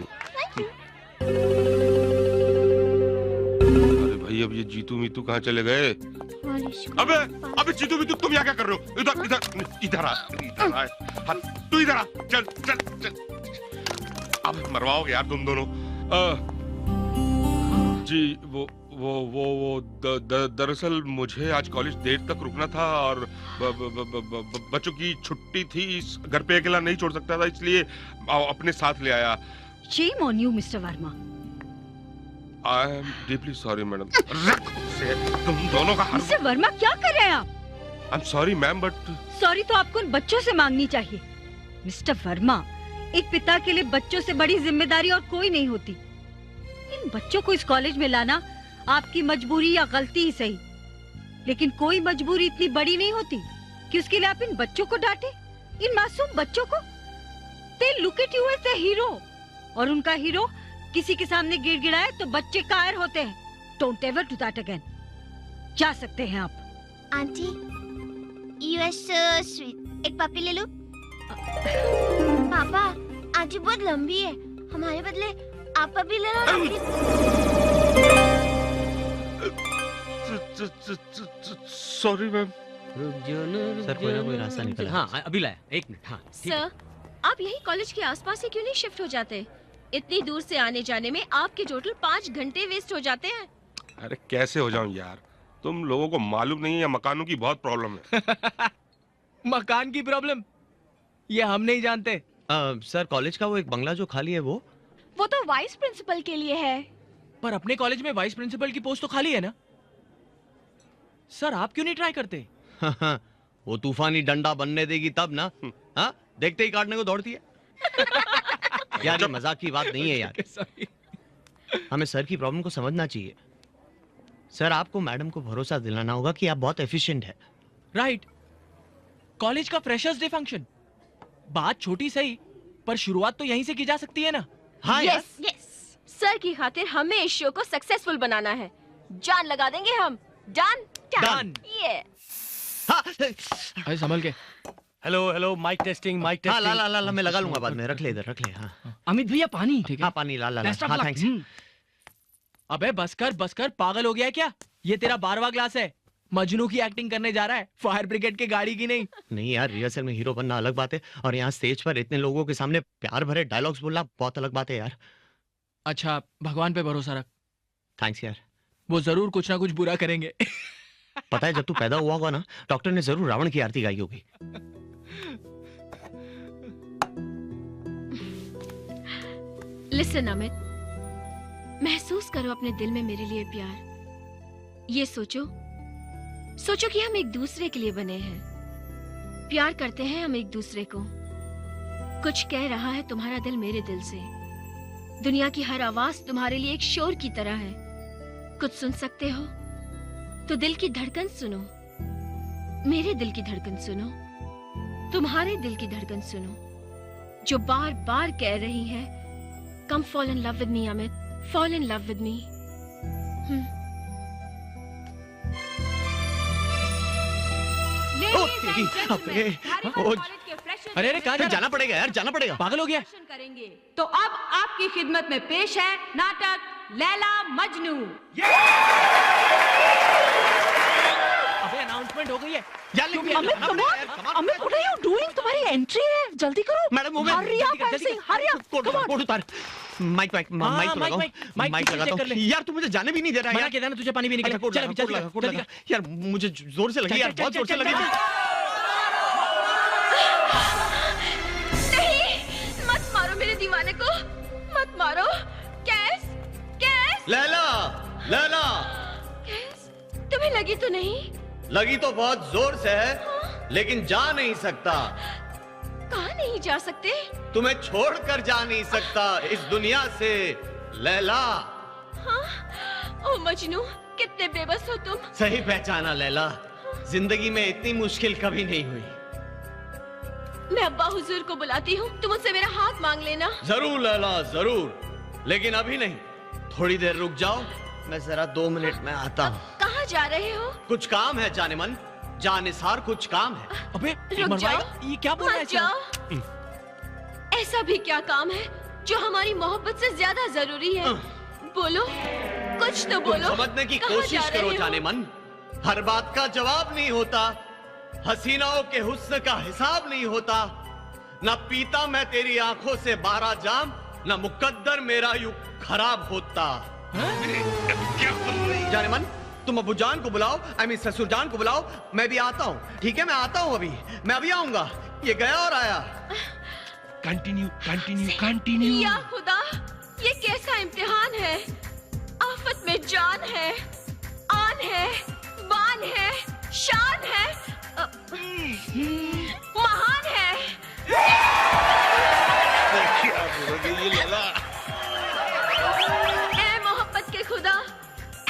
अरे भाई, अब ये जीतू मीतू कहाँ चले गए? अबे जीतू मीतू, तुम यहाँ क्या कर रहे हो? इधर आ। हाँ, तू इधर आ। चल। अब मरवाओगे यार तुम दोनों। जी वो दरअसल मुझे आज कॉलेज देर तक रुकना था और बच्चों की छुट्टी थी, घर पे अकेला नहीं छोड़ सकता था, इसलिए अपने साथ ले आया। Shame on you, Mr. Verma. I am deeply sorry madam. तुम दोनों का Mr. Verma क्या कर रहे हैं आप? आई am sorry ma'am, but sorry तो आपको उन बच्चों से मांगनी चाहिए। मिस्टर वर्मा, एक पिता के लिए बच्चों से बड़ी जिम्मेदारी और कोई नहीं होती। इन बच्चों को इस कॉलेज में लाना आपकी मजबूरी या गलती ही सही, लेकिन कोई मजबूरी इतनी बड़ी नहीं होती कि उसके लिए आप इन बच्चों को डांटे, इन मासूम बच्चों को। They look at you as a hero, और उनका हीरो किसी के सामने गिड़गिड़ाए तो बच्चे कायर होते हैं। Don't ever do that again. जा सकते हैं आप। Aunty, you are so sweet. एक पपी ले लो। पापा, आंटी बहुत लंबी है, हमारे बदले आप पपी ले लो ना। Sorry ma'am. सर कोई ना कोई रास्ता निकला। हाँ अभी लाया, 1 मिनट। हाँ सर, आप यही कॉलेज के आसपास से क्यों नहीं शिफ्ट हो जाते? इतनी दूर से आने जाने में आपके टोटल 5 घंटे वेस्ट हो जाते हैं। अरे कैसे हो जाऊं यार, तुम लोगों को मालूम नहीं है मकानों की बहुत प्रॉब्लम है। मकान की प्रॉब्लम ये हम नहीं जानते। सर कॉलेज का वो एक बंगला जो खाली है वो तो वाइस प्रिंसिपल के लिए है। पर अपने कॉलेज में वाइस प्रिंसिपल की पोस्ट तो खाली है ना। सर आप क्यों नहीं ट्राई करते? वो तूफानी डंडा बनने देगी तब ना। हाँ देखते ही काटने को दौड़ती है। यार ये मजाक की बात नहीं है यार। हमें सर की प्रॉब्लम को समझना चाहिए। सर आपको मैडम को भरोसा दिलाना होगा कि आप बहुत एफिशिएंट है। राइट। कॉलेज का फ्रेशर्स डे फंक्शन, बात छोटी सही पर शुरुआत तो यहीं से की जा सकती है ना। हाँ यस यस, सर की खातिर हमें इस शो को सक्सेसफुल बनाना है। जान लगा देंगे हम। Done done. ये अरे संभल के। हेलो माइक टेस्टिंग माइक हाँ टेस्टिंग। ला मैं लगा लूंगा बाद में। रख ले इधर, रख ले। हाँ अमित भैया पानी। ठीक है। हाँ पानी ला हाँ थैंक्स। अबे बस कर, पागल हो गया है क्या? ये तेरा 12वां क्लास है, मजनू की एक्टिंग करने जा रहा है, फायर ब्रिगेड की गाड़ी की नहीं। नहीं यार, रिहर्सल में हीरो बनना अलग बात है और यहाँ स्टेज पर इतने लोगों के सामने प्यार भरे डायलॉग्स बोलना बहुत अलग बात है यार। अच्छा भगवान पे भरोसा रख। थैंक्स यार। वो जरूर कुछ ना कुछ बुरा करेंगे। पता है जब तू पैदा हुआ होगा ना, डॉक्टर ने जरूर रावण की आरती गाई होगी। लिसन अमित, महसूस करो अपने दिल में मेरे लिए प्यार। ये सोचो कि हम एक दूसरे के लिए बने हैं, प्यार करते हैं हम एक दूसरे को। कुछ कह रहा है तुम्हारा दिल मेरे दिल से। दुनिया की हर आवाज तुम्हारे लिए एक शोर की तरह है। कुछ सुन सकते हो तो दिल की धड़कन सुनो, मेरे दिल की धड़कन सुनो, तुम्हारे दिल की धड़कन सुनो, जो बार बार कह रही है come fall in love with me Amit, fall in love with me. अरे कहाँ जाना पड़ेगा यार, जाना पड़ेगा। पागल हो गया। करेंगे तो अब आपकी खिदमत में पेश है नाटक लैला मजनू। अबे अनाउंसमेंट हो गई है। Amit what are you doing? तुम्हारी एंट्री है, जल्दी करो। Madam hurry up. कोट उतार। माइक लगाता हूँ। यार तू मुझे जाने भी नहीं दे रहा है। यार तुझे पानी पीने के लिए। चल अभी यार मुझे जोर से लगी यार, बहुत जोर से लगी। नहीं, मत मारो मेरे दीवाने को, मत मारो। कैस लैला कैस, तुम्हें लगी तो नहीं? लगी तो बहुत जोर से है, लेकिन जा नहीं सकता। कहाँ नहीं जा सकते? तुम्हें छोड़कर जा नहीं सकता इस दुनिया से लैला। हाँ? ओ मजनू, कितने बेबस हो तुम। सही पहचाना लैला, जिंदगी में इतनी मुश्किल कभी नहीं हुई। मैं अब्बा हुजूर को बुलाती हूँ, तुम मुझसे मेरा हाथ मांग लेना। जरूर लैला जरूर, लेकिन अभी नहीं, थोड़ी देर रुक जाओ, मैं जरा 2 मिनट में आता हूँ। कहाँ जा रहे हो? कुछ काम है जाने मन, जानिसार कुछ काम है। अबे रुक जाओ। ये क्या बोल रहा है? ऐसा भी क्या काम है जो हमारी मोहब्बत से ज्यादा जरूरी है? बोलो, कुछ तो बोलो। समझने की कोशिश करो जाने मन, हर बात का जवाब नहीं होता, हसीनाओं के हुस्न का हिसाब नहीं होता। न पीता मैं तेरी आंखों से 12 जाम, न मुकद्दर मेरा यूं खराब होता। जाने मन, तुम अबू जान को बुलाओ, ससुर जान को बुलाओ, मैं भी आता हूँ। ठीक है, मैं आता हूँ अभी, मैं अभी आऊंगा। ये गया और आया। Continue continue continue. या खुदा, ये कैसा इम्तिहान है? आफत में जान है, आन है, बान है, शान है, महान है। ए मोहब्बत के खुदा,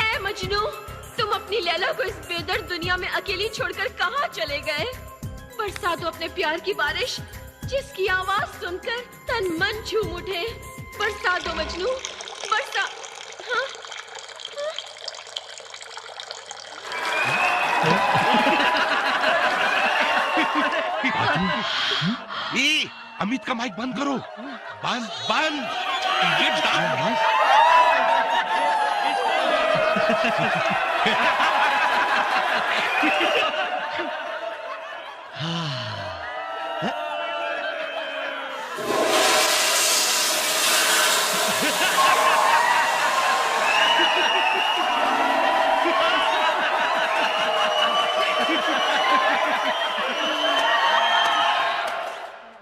ए मजनू, तुम अपनी लैला को इस बेदर्द दुनिया में अकेली छोड़कर कहाँ चले गए? बरसा दो अपने प्यार की बारिश, जिसकी आवाज सुनकर तन मन झूम उठे। बरसा दो मजनू, बरसा। हाँ? ये अमित का माइक बंद करो। बंद बंद।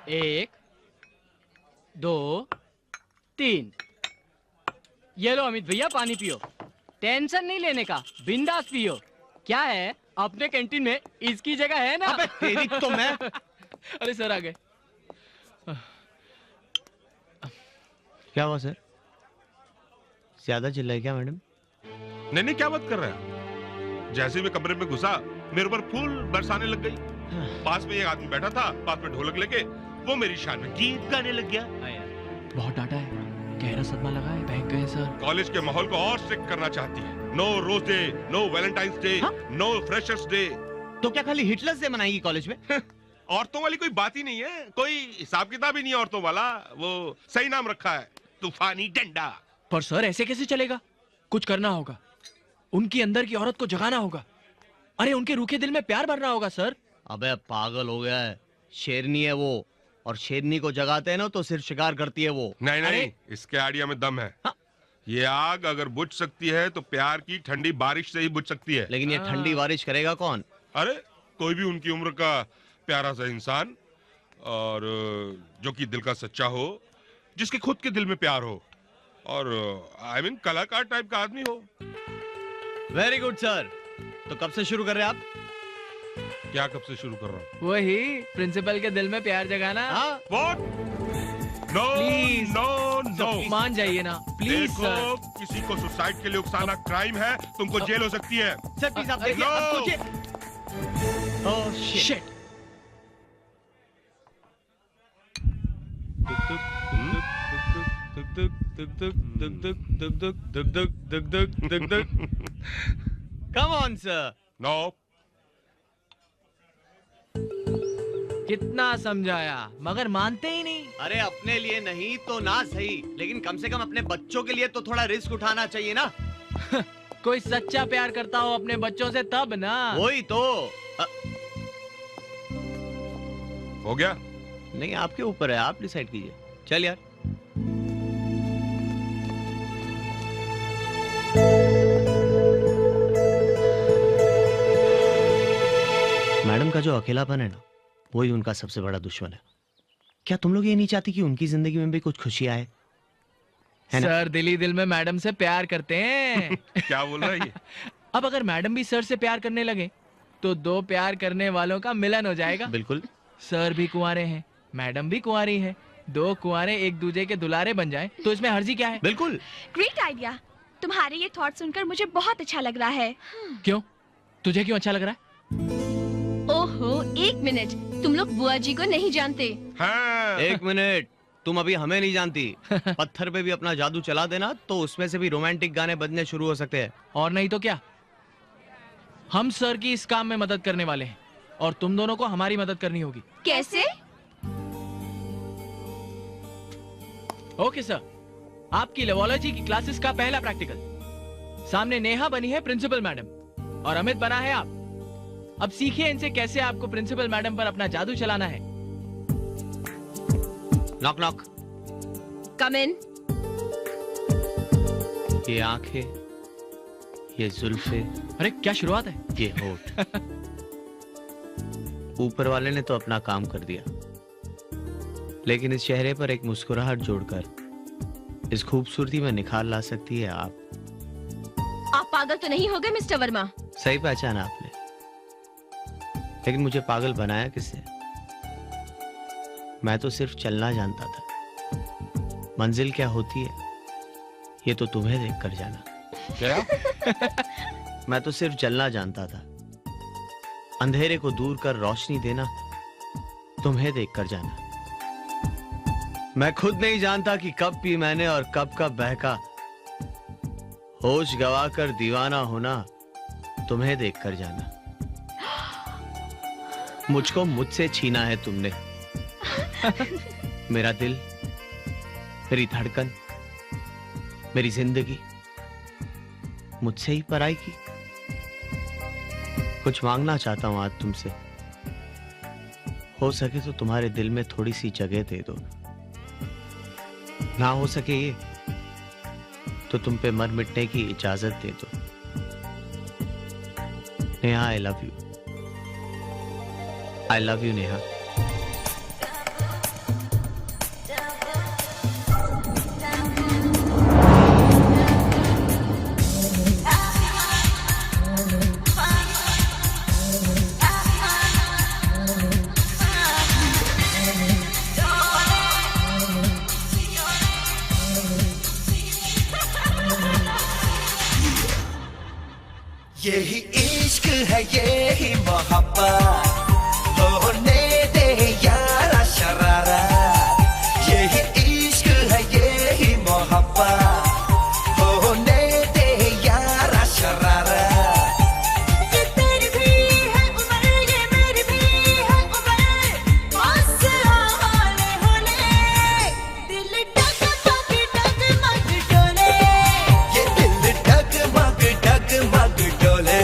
ये एक, दो, तीन। ये लो अमित भैया, पानी पियो। टेंशन नहीं लेने का, बिंदास पियो। क्या है, अपने कैंटीन में इसकी जगह है ना? अबे तेरी तो मैं। अरे सर आ गए। क्या हुआ सर? ज्यादा चिल्लाए क्या मैडम? नहीं, क्या बात कर रहे हैं? जैसे मैं कमरे में घुसा, मेरे ऊपर फूल बरसाने लग गई। पास में एक आदमी बैठा था, पास में ढोलक लेके, वो मेरी शान में गीत गाने लग गया। बहुत डांटा है, गहरा सदमा लगा है, बहक गए सर। कॉलेज के माहौल को और स्ट्रिक्ट करना चाहती है। No rose day, no Valentine's day, no freshers day. तो क्या खाली हिटलर्स डे मनाएगी कॉलेज में? औरतों वाली कोई बात ही नहीं है, कोई हिसाब किताब ही नहीं है औरतों वाला। वो सही नाम रखा है, तूफानी डंडा। पर सर ऐसे कैसे चलेगा? कुछ करना होगा, उनकी अंदर की औरत को जगाना होगा। अरे उनके रूखे दिल में प्यार भरना होगा सर। अबे पागल हो गया है, शेरनी है वो, और शेरनी को जगाते हैं ना तो सिर्फ शिकार करती है वो। नहीं, इसके आइडिया में दम है। ये आग अगर बुझ सकती है तो प्यार की ठंडी बारिश से ही बुझ सकती है। लेकिन ये ठंडी बारिश करेगा कौन? अरे कोई भी उनकी उम्र का प्यारा सा इंसान, और जो कि दिल का सच्चा हो, जिसके खुद के दिल में प्यार हो, और आई मीन कलाकार टाइप का आदमी हो। Very good sir. तो कब से शुरू कर रहे हैं आप? क्या कब से शुरू कर रहा हूँ? वही प्रिंसिपल के दिल में प्यार जगाना। What? No, please no. मान जाइए ना प्लीज देखो, सर। किसी को सुसाइड के लिए उकसाना क्राइम है, तुमको जेल हो सकती है। सर प्लीज आप देखिए, आप सोचिए। Oh shit. Come on sir. No. कितना समझाया मगर मानते ही नहीं। अरे अपने लिए नहीं तो ना सही, लेकिन कम से कम अपने बच्चों के लिए तो थोड़ा रिस्क उठाना चाहिए ना। कोई सच्चा प्यार करता हो अपने बच्चों से तब ना। वही तो। हो गया? नहीं आपके ऊपर है, आप डिसाइड कीजिए। चल यार। मैडम का जो अकेलापन है ना, वही उनका सबसे बड़ा दुश्मन है। क्या तुम लोग ये नहीं चाहती कि उनकी जिंदगी में भी कुछ खुशी आए? सर दिल ही दिल में मैडम से प्यार करते हैं। क्या बोल रहा है ये? अब अगर मैडम भी सर से प्यार करने लगे तो दो प्यार करने वालों का मिलन हो जाएगा। बिल्कुल। सर भी कुंवारे हैं, मैडम भी कुंवारी है, दो कुंवारे एक दूसरे के दुलारे बन जाएं तो इसमें हर्जी क्या है? बिल्कुल। Great idea. तुम्हारे ये थॉट सुनकर मुझे बहुत अच्छा लग रहा है। क्यों? तुझे क्यों अच्छा लग रहा है? ओहो, एक मिनट, तुम लोग बुआ जी को नहीं जानते। हाँ। एक मिनट, तुम अभी हमें नहीं जानती। पत्थर पे भी अपना जादू चला देना तो उसमें से भी रोमांटिक गाने बजने शुरू हो सकते हैं। और नहीं तो क्या, हम सर की इस काम में मदद करने वाले हैं और तुम दोनों को हमारी मदद करनी होगी। कैसे? ओके सर, आपकी लेवोलॉजी की क्लासेस का पहला प्रैक्टिकल। सामने नेहा बनी है प्रिंसिपल मैडम और अमित बना है आप। अब सीखिए इनसे कैसे आपको प्रिंसिपल मैडम पर अपना जादू चलाना है। Knock knock. Come in. ये आंखें, ये जुल्फे, अरे क्या शुरुआत है। ये होठ। ऊपर वाले ने तो अपना काम कर दिया, लेकिन इस चेहरे पर एक मुस्कुराहट जोड़कर इस खूबसूरती में निखार ला सकती है आप। आप पागल तो नहीं हो गए मिस्टर वर्मा? सही पहचाना आपने, लेकिन मुझे पागल बनाया किसने? मैं तो सिर्फ चलना जानता था। मंजिल क्या होती है ये तो तुम्हें देखकर जाना। क्या? मैं तो सिर्फ चलना जानता था। अंधेरे को दूर कर रोशनी देना तुम्हें देखकर जाना। मैं खुद नहीं जानता कि कब पी मैंने और कब कब बहका। होश गवाकर दीवाना होना तुम्हें देखकर जाना। मुझको मुझसे छीना है तुमने। मेरा दिल, मेरी धड़कन, मेरी जिंदगी मुझसे ही पराई की। कुछ मांगना चाहता हूं आज तुमसे। हो सके तो तुम्हारे दिल में थोड़ी सी जगह दे दो। ना हो सके ये तो तुम पे मर मिटने की इजाजत दे दो। Neha, I love you. I love you Neha. यही इश्क है, यही मोहब्बत, होने दे यारा शरारा। यही इश्क है, यही मोहब्बत, होने दे यारा शरारा। ये तेरी भी है उम्र, ये मेरी भी है उम्र, पास आने होने, दिल डगमग डगमग डोले। ये दिल डगमग डगमग डोले।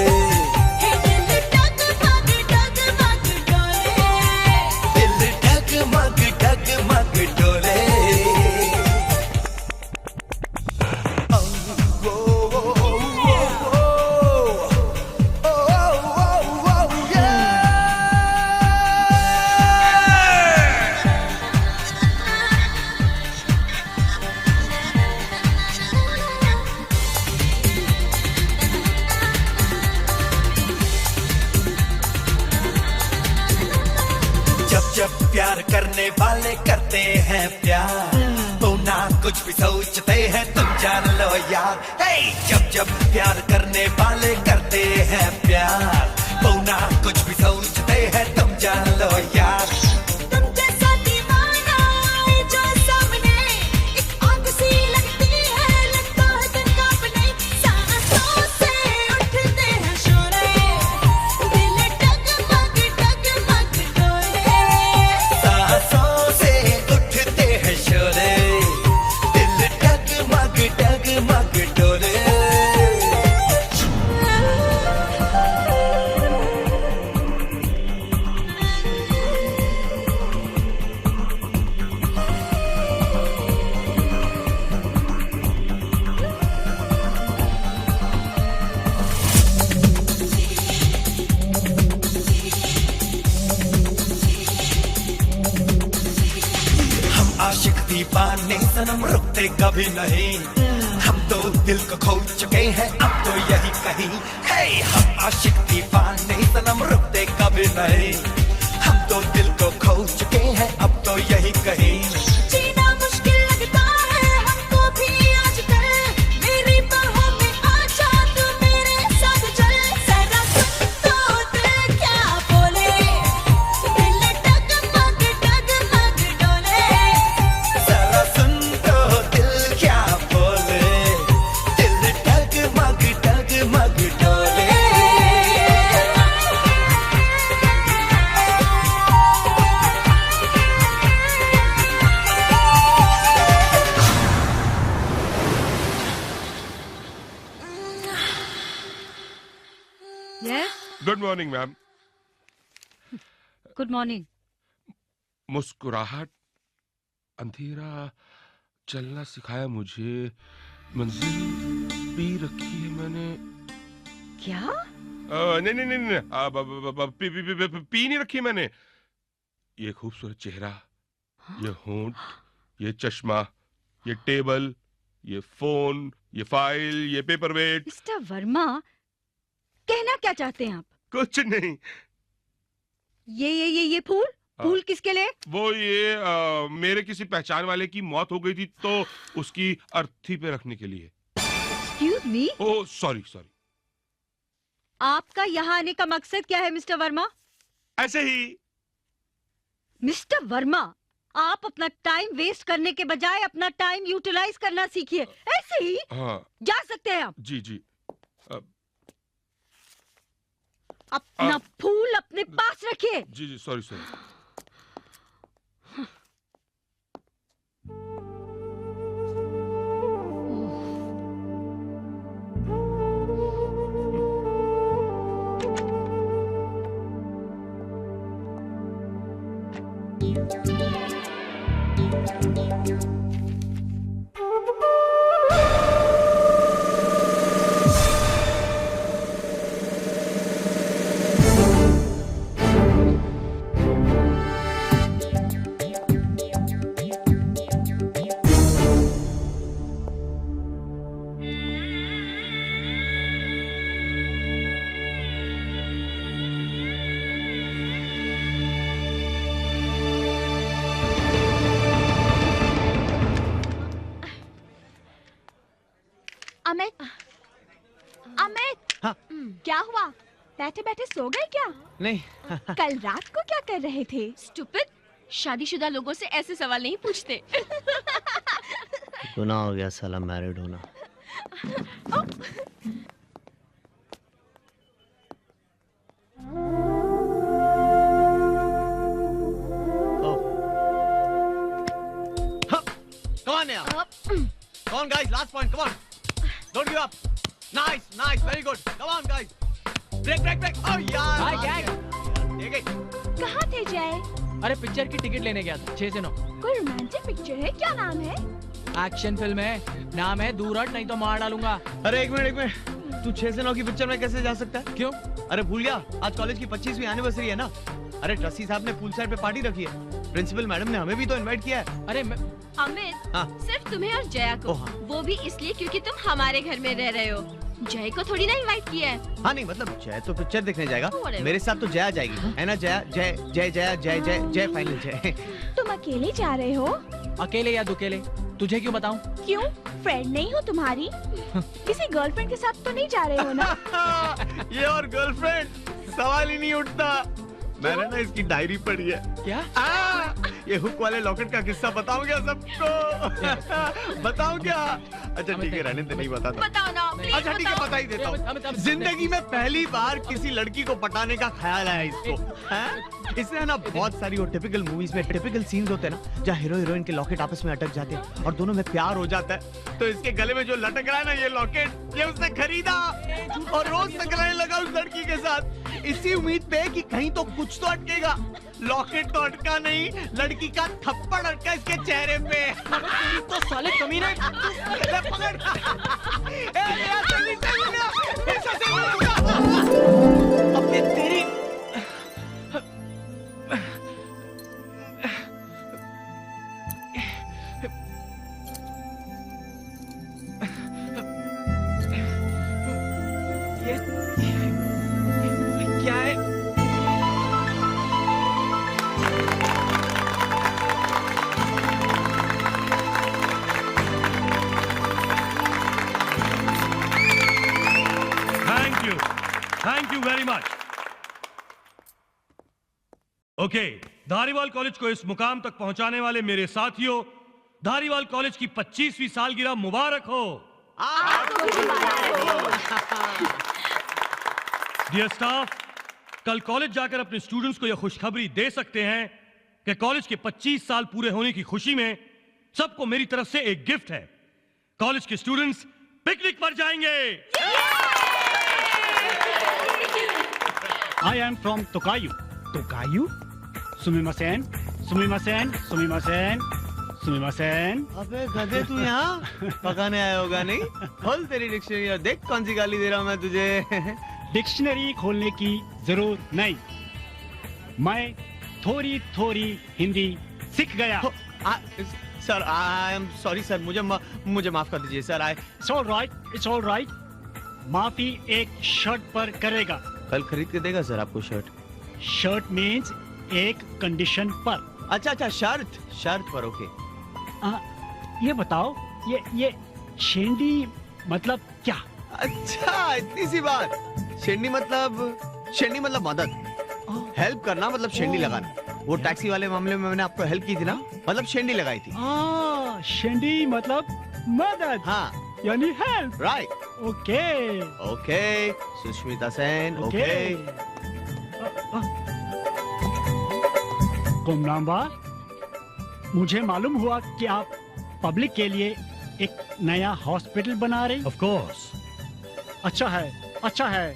दिल डगमग डगमग डोले। ओ, ओ, ओ, ओ, ओ, ओ, ओ, yeah! जब जब प्यार करने वाले करते हैं प्यार, तो ना कुछ भी सोचते हैं तुम जान लो यार। हे! जब जब प्यार करने वाले करते हैं प्यार, तो ना कुछ भी सोचते हैं तुम जान लो यार। तुम जैसा दीवाना आए जो सामने, एक आग सी लगती है, लगता है दिल कांपने, सांसों से उठते हैं शोरे, दिल डगमग डगमग डोले। सांसों से उठते हैं शोले, दिल डगमग डगमग डोले। हम आशिक दीवाने सनम रुकते कभी नहीं, हम तो दिल को खो चुके हैं अब तो यही कहीं। हे! हम आशिक दीवाने सनम रुकते कभी नहीं, हम तो दिल को खो चुके हैं अब तो यही कहीं। जीना मुश्किल लगता है हमको भी आजकल, मेरी बाहों में आ जा तू मेरे साथ चल, जरा सुन तो दिल क्या बोले, दिल डगमग डगमग डोले। जरा सुन तो दिल क्या बोले, दिल डगमग डगमग डोले। Yes? Good morning ma'am. Good morning. मुस्कुराहट, अंधेरा, चलना सिखाया मुझे, मंजिल पी रखी है मैंने। क्या? नहीं नहीं नहीं नहीं, पी नहीं रखी मैंने। ये खूबसूरत चेहरा, ये होंठ, ये चश्मा, ये टेबल, ये फोन, ये फाइल, ये पेपरवेट। मिस्टर वर्मा, कहना क्या चाहते हैं आप? कुछ नहीं। ये फूल फूल किसके लिए? वो ये मेरे किसी पहचान वाले की मौत हो गई थी तो उसकी अर्थी पे रखने के लिए। Excuse me? Oh sorry sorry. आपका यहाँ आने का मकसद क्या है मिस्टर वर्मा? ऐसे ही। मिस्टर वर्मा, आप अपना टाइम वेस्ट करने के बजाय अपना टाइम यूटिलाइज करना सीखिए। ऐसे ही। हाँ। जा सकते हैं आप। जी जी। अपना फूल अपने पास रखिए। जी जी सॉरी सॉरी। अमित, अमित, हाँ? क्या हुआ? बैठे बैठे सो गए क्या? नहीं। कल रात को क्या कर रहे थे? स्टूपिड, शादीशुदा लोगों से ऐसे सवाल नहीं पूछते। गुनाह हो गया साला मैरिड होना। Come on now. Come on guys, last point. Come on. Don't give up. Nice, nice, very good. Come on guys. Break, break, break. Oh यार. Hi gang. ठीक है। कहाँ थे जय? अरे पिक्चर की टिकट लेने गया था 6 से 9। कोई रोमांटिक पिक्चर है? क्या नाम है? एक्शन फिल्म है, नाम है दूर हट नहीं तो मार डालूंगा। अरे एक मिनट। तू 6 से 9 की पिक्चर में कैसे जा सकता है? क्यों? अरे भूल गया, आज कॉलेज की 25वीं एनिवर्सरी है ना। अरे ट्रस्टी साहब ने पूल साइड पे पार्टी रखी है। प्रिंसिपल मैडम ने हमें भी तो इनवाइट किया है। अरे अमित, हाँ। सिर्फ तुम्हें और जया को। हाँ। वो भी इसलिए क्योंकि तुम हमारे घर में रह रहे हो। जय को थोड़ी ना इनवाइट किया है। हाँ नहीं मतलब जय तो पिक्चर देखने जाएगा। Whatever. मेरे साथ तो जया जाएगी, है ना जया? जय जय जय जय जय जय फाइनल जय। तुम अकेले जा रहे हो? अकेले या दुकेले, तुझे क्यों बताऊं? क्यों? फ्रेंड नहीं हो तुम्हारी? किसी गर्लफ्रेंड के साथ तो नहीं जा रहे हो ना? ये और गर्लफ्रेंड सवाल ही नहीं उठता। मैंने ना इसकी डायरी पढ़ी है। क्या? ये हुक वाले लॉकेट का किस्सा बताऊं क्या सबको? बताऊं क्या? अच्छा ठीक है, रहने दे, नहीं बताता। बताओ ना, प्लीज अच्छा ठीक है, बता ही देता हूँ। जिंदगी में पहली बार किसी लड़की को पटाने का ख्याल आया इसको। हैं? इसने ना बहुत सारी वो टिपिकल मूवीज में टिपिकल सीन्स होते हैं ना, जहाँ हीरो हीरोइन के लॉकेट आपस में अटक जाते हैं और दोनों में प्यार हो जाता है। तो इसके गले में जो लटक रहा है ना ये लॉकेट, ये उसने खरीदा और रोज टकराने लगा उस लड़की के साथ, इसी उम्मीद पे कि कहीं तो कुछ तो अटकेगा। लॉकेट तो अटका नहीं, लड़की का थप्पड़ अटका इसके चेहरे पे। तो साले कमीने। पकड़। अपने तेरी क्या है? Thank you very much. Okay, Dhariwal college को इस मुकाम तक पहुंचाने वाले मेरे साथियों, धारीवाल कॉलेज की 25वीं सालगिरह मुबारक हो। डियर स्टाफ, कल कॉलेज जाकर अपने स्टूडेंट्स को यह खुशखबरी दे सकते हैं कि कॉलेज के 25 साल पूरे होने की खुशी में सबको मेरी तरफ से एक गिफ्ट है। कॉलेज के स्टूडेंट्स पिकनिक पर जाएंगे। I am from Tokayu. Tokayu? Sumimasen, sumimasen, sumimasen, सुमिमासेन। अबे गधे तू यहाँ पकाने आया होगा नहीं? खोल तेरी डिक्शनरी और देख कौन सी गाली दे रहा हूँ मैं तुझे। डिक्शनरी खोलने की जरूरत नहीं, मैं थोड़ी थोड़ी हिंदी सीख गया। Sir I am sorry sir, मुझे माफ कर दीजिए सर। It's all right. माफी एक शर्ट पर करेगा। कल खरीद के देगा सर आपको शर्ट? शर्ट मीन्स एक कंडीशन पर। अच्छा शर्त पर, ओके। ये बताओ, ये शेंडी मतलब क्या? अच्छा इतनी सी बात। शेंडी मतलब मदद, हेल्प करना, मतलब शेंडी लगाना। वो टैक्सी वाले मामले में मैंने आपको हेल्प की थी ना, मतलब शेंडी लगाई थी। शेंडी मतलब मदद। हाँ यानी help. Right. Okay Sushmita Sen, okay. कोमनाम्बा, मुझे मालूम हुआ कि आप पब्लिक के लिए एक नया हॉस्पिटल बना रही। Of course. अच्छा है।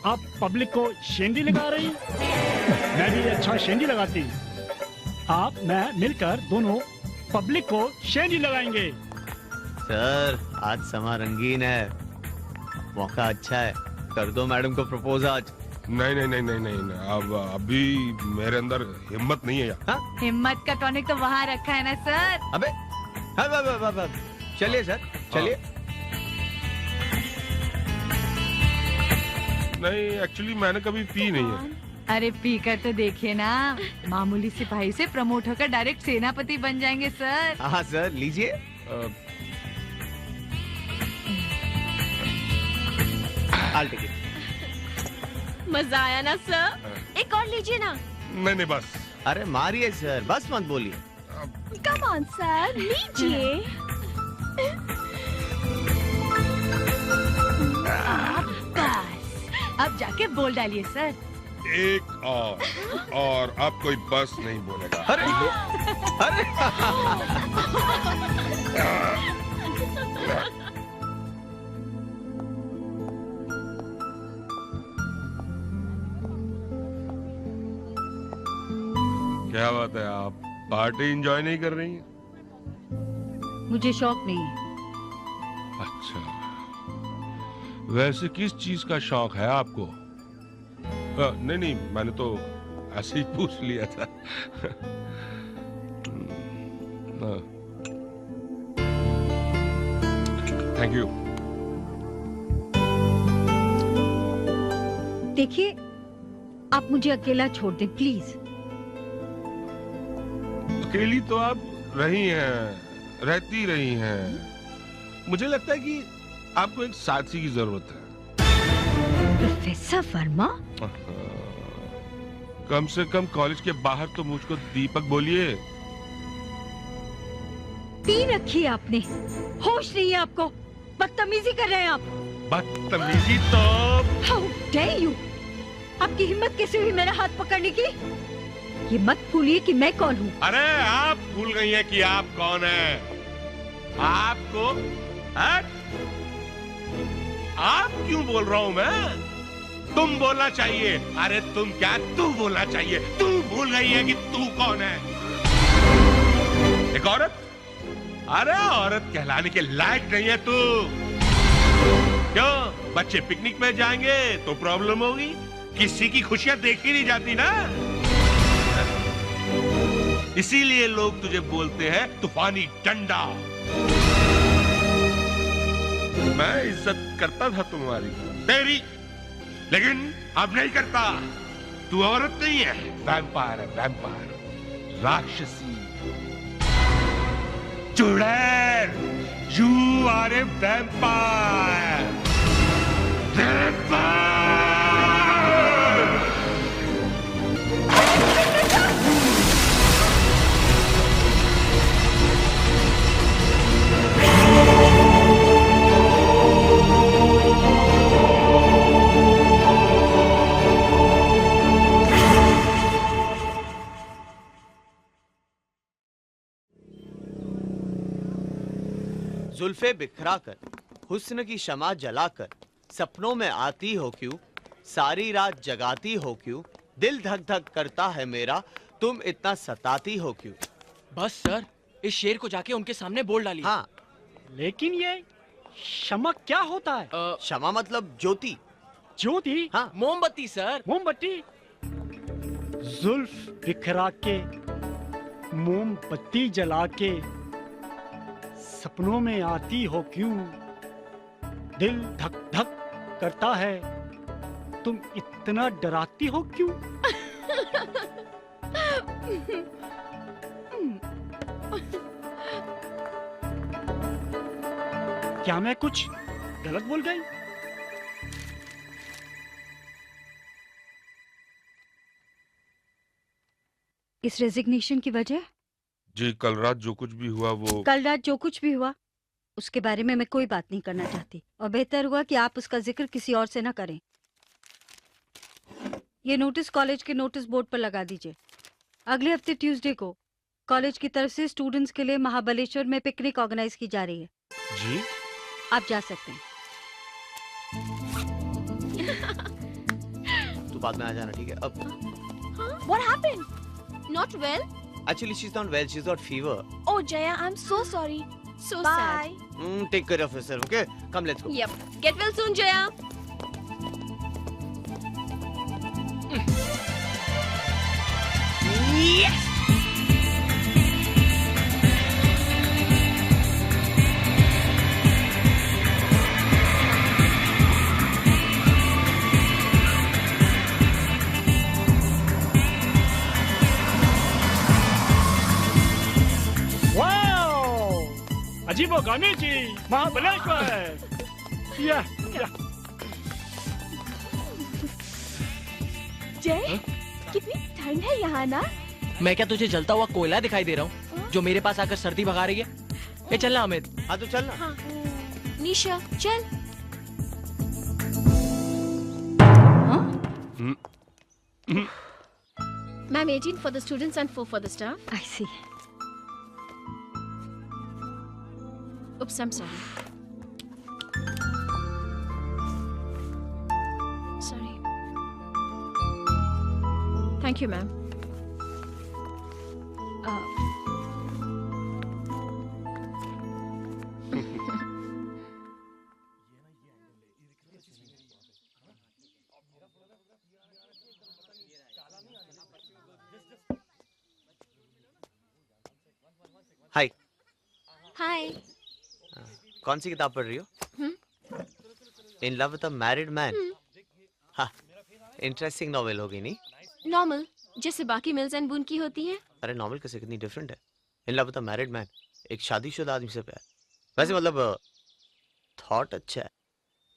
आप पब्लिक को शेंडी लगा रही। मैं भी अच्छा शेंडी लगाती। मैं मिलकर दोनों पब्लिक को शेंडी लगाएंगे। सर आज समा रंगीन है, मौका अच्छा है, कर दो मैडम को प्रपोज आज। नहीं, अब अभी मेरे अंदर हिम्मत नहीं है यार। हाँ? हिम्मत का टॉनिक तो वहाँ रखा है ना सर। अबे चलिए सर, चलिए। नहीं, एक्चुअली मैंने कभी पी नहीं है। अरे पी कर तो देखिए ना, मामूली सिपाही से प्रमोट होकर डायरेक्ट सेनापति बन जाएंगे सर। हाँ सर लीजिए। I'll take it. मजा आया ना सर? एक और लीजिए ना। नहीं बस। अरे मारिए सर, बस मत बोलिए। कम ऑन सर, लीजिए। अब जाके बोल डालिए सर। एक और अब कोई बस नहीं बोलेगा। अरे क्या बात है, आप पार्टी एंजॉय नहीं कर रही हैं? मुझे शौक नहीं है। अच्छा, वैसे किस चीज का शौक है आपको? नहीं, मैंने तो ऐसे ही पूछ लिया था। Thank you. देखिए, आप मुझे अकेला छोड़ दें प्लीज। अकेली तो आप रहती रही हैं। मुझे लगता है कि आपको एक साथी की जरूरत है। प्रोफेसर वर्मा? कम से कम कॉलेज के बाहर तो मुझको दीपक बोलिए। पी रखी है आपने, होश नहीं है आपको, बदतमीजी कर रहे हैं आप। बदतमीजी तो? How dare you? आपकी हिम्मत कैसे हुई मेरा हाथ पकड़ने की? ये मत भूलिए कि मैं कौन हूँ। अरे आप भूल गई हैं कि आप कौन हैं? आपको आप क्यों बोल रहा हूँ मैं? तुम बोलना चाहिए। अरे तुम क्या, तू बोलना चाहिए। तू भूल गई है कि तू कौन है? एक औरत? अरे औरत कहलाने के लायक नहीं है तू। क्यों? बच्चे पिकनिक में जाएंगे तो प्रॉब्लम होगी? किसी की खुशियां देखी नहीं जाती ना, इसीलिए लोग तुझे बोलते हैं तूफानी डंडा। मैं इज्जत करता था तुम्हारी, तेरी, लेकिन अब नहीं करता। तू औरत नहीं है, वैम्पायर है, वैम्पायर, राक्षसी, चुड़ैल। You are a vampire, vampire. जुल्फे बिखरा कर, हुस्न की शमा जलाकर, सपनों में आती हो क्यों, सारी रात जगाती हो क्यों, दिल धक धक करता है मेरा, तुम इतना सताती हो क्यों। बस सर, इस शेर को जाके उनके सामने बोल डालिए। हाँ। लेकिन ये क्षमा क्या होता है? क्षमा मतलब ज्योति। ज्योति? हाँ। मोमबत्ती सर। मोमबत्ती? जुल्फ बिखरा के, मोमबत्ती जला के, सपनों में आती हो क्यों? दिल धक धक करता है, तुम इतना डराती हो क्यों? क्या मैं कुछ गलत बोल गई? इस रेजिग्नेशन की वजह? जी कल रात जो कुछ भी हुआ वो कल रात जो कुछ भी हुआ उसके बारे में मैं कोई बात नहीं करना चाहती, और बेहतर हुआ कि आप उसका जिक्र किसी और से ना करें। ये नोटिस कॉलेज के नोटिस बोर्ड पर लगा दीजिए। अगले हफ्ते ट्यूसडे को कॉलेज की तरफ से स्टूडेंट्स के लिए महाबलेश्वर में पिकनिक ऑर्गेनाइज की जा रही है। जी आप जा सकते हैं। तू बाद में आ जाना, ठीक है? अब What happened? Not well? actually she's not well, she's got fever. Oh, Jaya, I'm so sorry. So sad. Take care of yourself, okay? Come, let's go. Yep. Get well soon, Jaya. Yes! अजीबो गामी जी, महाबलेश्वर। या जय, कितनी ठंड है यहाँ ना? मैं क्या तुझे जलता हुआ कोयला दिखाई दे रहा हूँ जो मेरे पास आकर सर्दी भगा रही है? ए चलना अमित। हाँ तो चलना। हाँ। निशा चल। Ma'am, 18 for the students and 4 for the staff. I see. Oops, I'm sorry. Sorry. Thank you, ma'am. हाय। हाय। कौन सी किताब पढ़ रही हो? इन love with a married man. हाँ, इंटरेस्टिंग नॉवेल होगी नहीं? नॉर्मल, जैसे बाकी मिल्स एंड बून की होती है। अरे नॉवेल कैसे कितनी डिफरेंट है। इन love with a married man, एक शादीशुदा आदमी से प्यार। वैसे मतलब थॉट अच्छा है।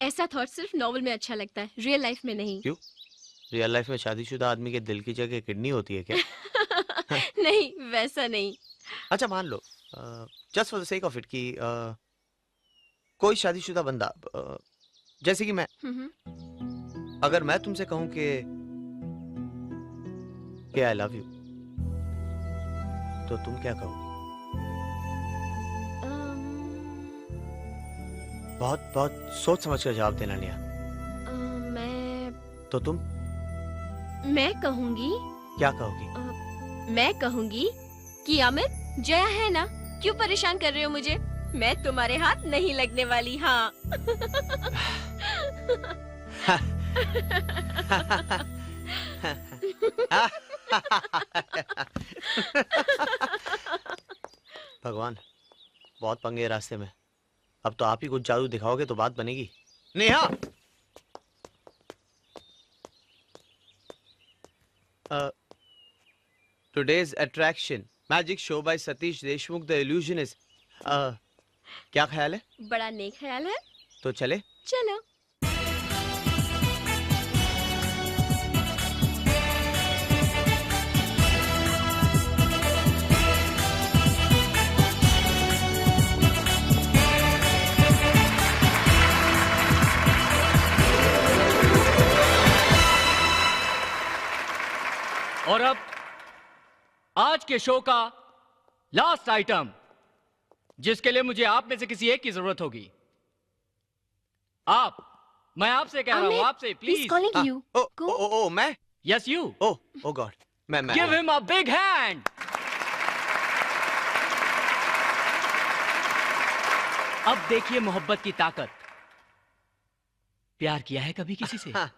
ऐसा थॉट सिर्फ नॉवेल में अच्छा लगता है, रियल लाइफ में नहीं। क्यों? रियल लाइफ में शादीशुदा आदमी के दिल की जगह किडनी होती है क्या? नहीं, वैसा नहीं। अच्छा मान लो, just for the sake of it कि कोई शादीशुदा बंदा, जैसे कि मैं, अगर मैं तुमसे कहूं कि आई लव यू, तो तुम क्या कहोगे? बहुत बहुत सोच समझ कर जवाब देना नेहा। मैं तो तुम मैं कहूंगी। क्या कहोगी? मैं कहूंगी कि अमित, जया है ना, क्यों परेशान कर रहे हो मुझे? मैं तुम्हारे हाथ नहीं लगने वाली। हाँ। भगवान, बहुत पंगे हैं रास्ते में। अब तो आप ही कुछ जादू दिखाओगे तो बात बनेगी। Neha, today's attraction, magic show by Satish Deshmukh, the illusionist. क्या ख्याल है? बड़ा नेक ख्याल है। तो चले? चलो। और अब आज के शो का लास्ट आइटम, जिसके लिए मुझे आप में से किसी एक की जरूरत होगी। मैं आपसे कह रहा हूं, आपसे प्लीज। ओ मैं? Yes you. ओ गॉड, मैं give him a big hand. अब देखिए मोहब्बत की ताकत। प्यार किया है कभी किसी से? हाँ।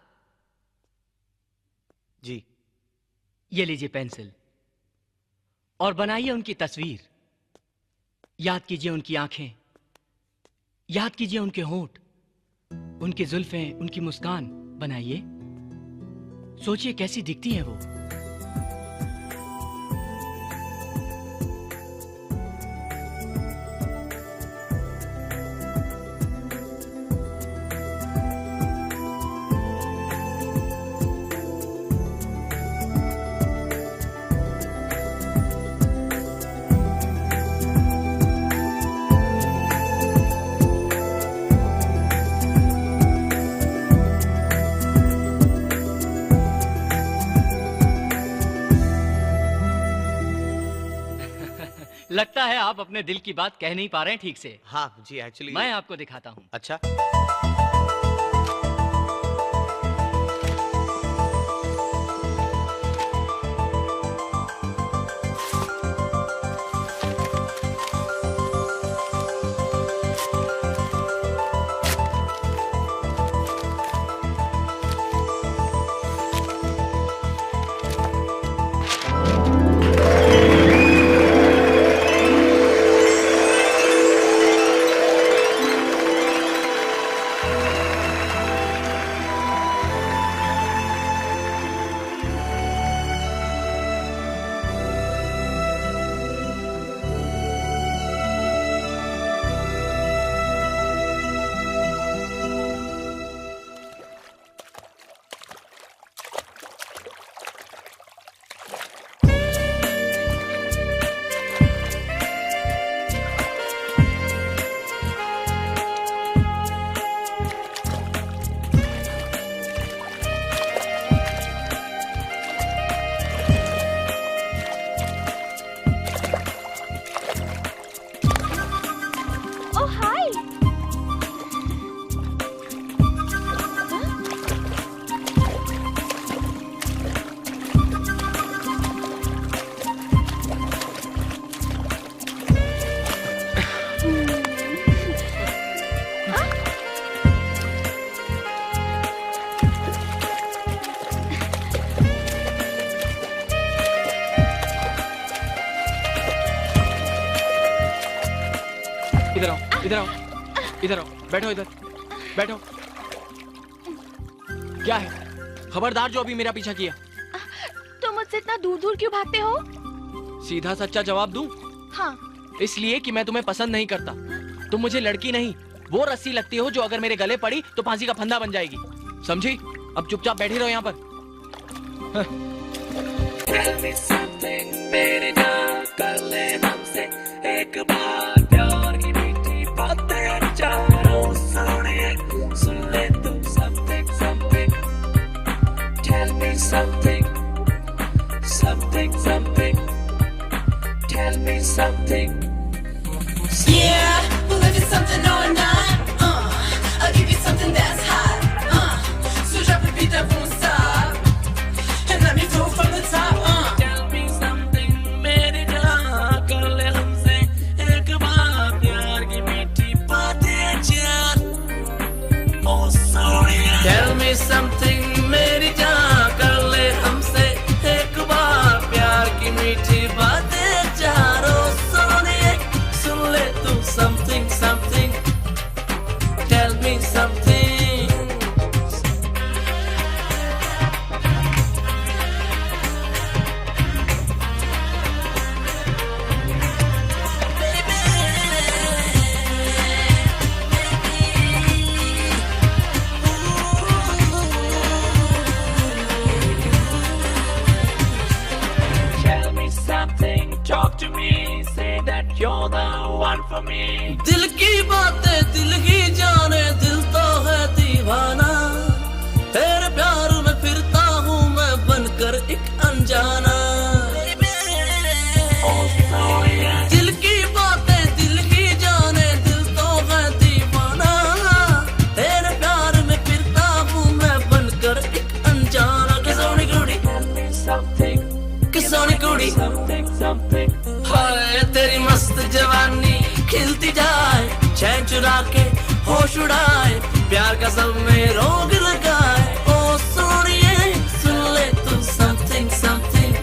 जी। ये लीजिए पेंसिल और बनाइए उनकी तस्वीर। याद कीजिए उनकी आंखें, याद कीजिए उनके होंठ, उनकी जुल्फें, उनकी मुस्कान बनाइए। सोचिए कैसी दिखती हैं वो। लगता है आप अपने दिल की बात कह नहीं पा रहे हैं ठीक से। हाँ जी, एक्चुअली मैं आपको दिखाता हूँ। अच्छा। इधर आओ, इधर आओ, इधर आओ, बैठो इधर, बैठो। क्या है? खबरदार जो अभी मेरा पीछा किया। तुम मुझसे इतना दूर दूर क्यों भागते हो? सीधा सच्चा जवाब दूं? हाँ। इसलिए कि मैं तुम्हें पसंद नहीं करता। तुम मुझे लड़की नहीं, वो रस्सी लगती हो जो अगर मेरे गले पड़ी तो फांसी का फंदा बन जाएगी। समझी? अब चुपचाप बैठी रहो यहाँ पर। Tell me something, मेरे नाम कर ले हमसे एक बार प्यार की मीठी बातें चारों सुनिए सुन ले तू something something tell me something something something tell me something yeah we'll give you something all night I'll give you something that's hot so drop the beat that won't stop and let me flow from the top tell me something मेरे जान कर ले हमसे एक बार प्यार की मीठी बातें जान oh sorry tell me something मेरी जान कर ले हमसे एक बार प्यार की मीठी बातें जान oh सोनिए सुन ले तू something something tell me something Tell me something, talk to me, say that you're the one for me. दिल की बातें दिल ही जाने, दिल तो है दीवाना। तेरे प्यार में फिरता हूँ मैं बनकर एक अनजाना। दिल की बातें दिल ही जाने, दिल तो है दीवाना। तेरे प्यार में फिरता हूँ मैं बनकर एक अनजाना। किसोनी कुड़ी, किसोनी कुड़ी, हाय तेरी मस्त जवानी खिलती जाए, चैन चुरा के होश उड़ाए, प्यार का सब में रोग लगाए। ओ सोनिए सुन ले तू something something,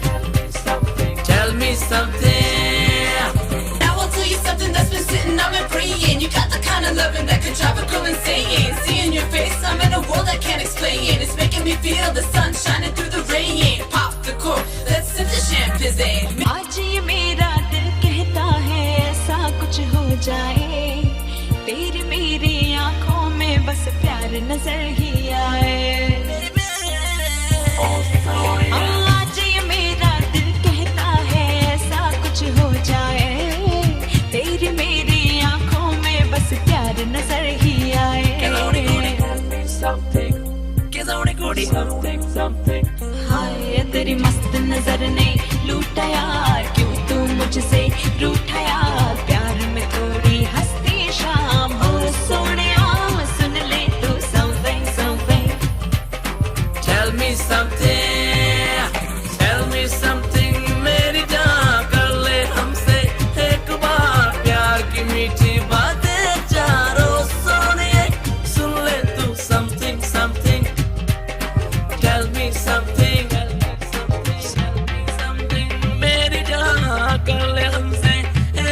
tell me something. Now I'll tell you something that's been sitting on me praying. You got the kind of loving that could drive a girl insane. Seeing your face, I'm in a world I can't explain. It's making me feel the sun shining through the rain. Pop the cork, let's sip the champagne. आज ये मेरा दिल कहता है ऐसा कुछ हो जाए, तेरी मेरी आंखों में बस प्यार नजर ही आए। आज ये मेरा दिल कहता है ऐसा कुछ हो जाए, तेरी मेरी आंखों में बस प्यार नजर ही आए। हाय तेरी मस्त नजर ने लूटा यार, क्यों तू मुझसे रूठा यार, प्यार में थोड़ी हंसती शाम हो सोनिया सुन ले तू something something, Tell me something, tell me something, मेरी जान कर ले हमसे एक बार प्यार की मीठी बातें चारों सोनिए सुन ले तू something something, tell me something, मेरी जान कर ले हमसे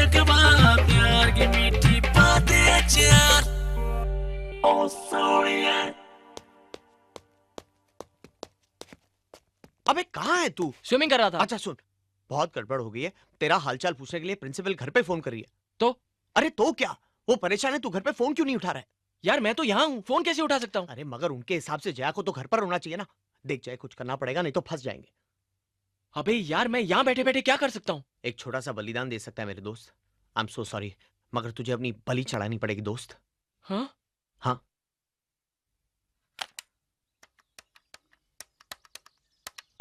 एक बार प्यार की मीठी बातें चार ओ सोनिए। अबे कहाँ है तू? स्विमिंग कर रहा था। अच्छा सुन, बहुत गड़बड़ हो गई है। तेरा हालचाल पूछने के लिए प्रिंसिपल घर पे फोन कर रही है। तो? अरे तो क्या, वो परेशान है, तू घर पे फोन क्यों नहीं उठा रहा है? यार मैं तो यहाँ हूँ, फोन कैसे उठा सकता हूँ? अरे मगर उनके हिसाब से जया को तो घर पर होना चाहिए ना। देख जया, कुछ करना पड़ेगा नहीं तो फंस जाएंगे। अबे यार मैं यहाँ बैठे बैठे क्या कर सकता हूँ? एक छोटा सा बलिदान दे सकता है मेरे दोस्त। आई एम सो सॉरी, मगर तुझे अपनी बलि चढ़ानी पड़ेगी दोस्त। हाँ? हाँ।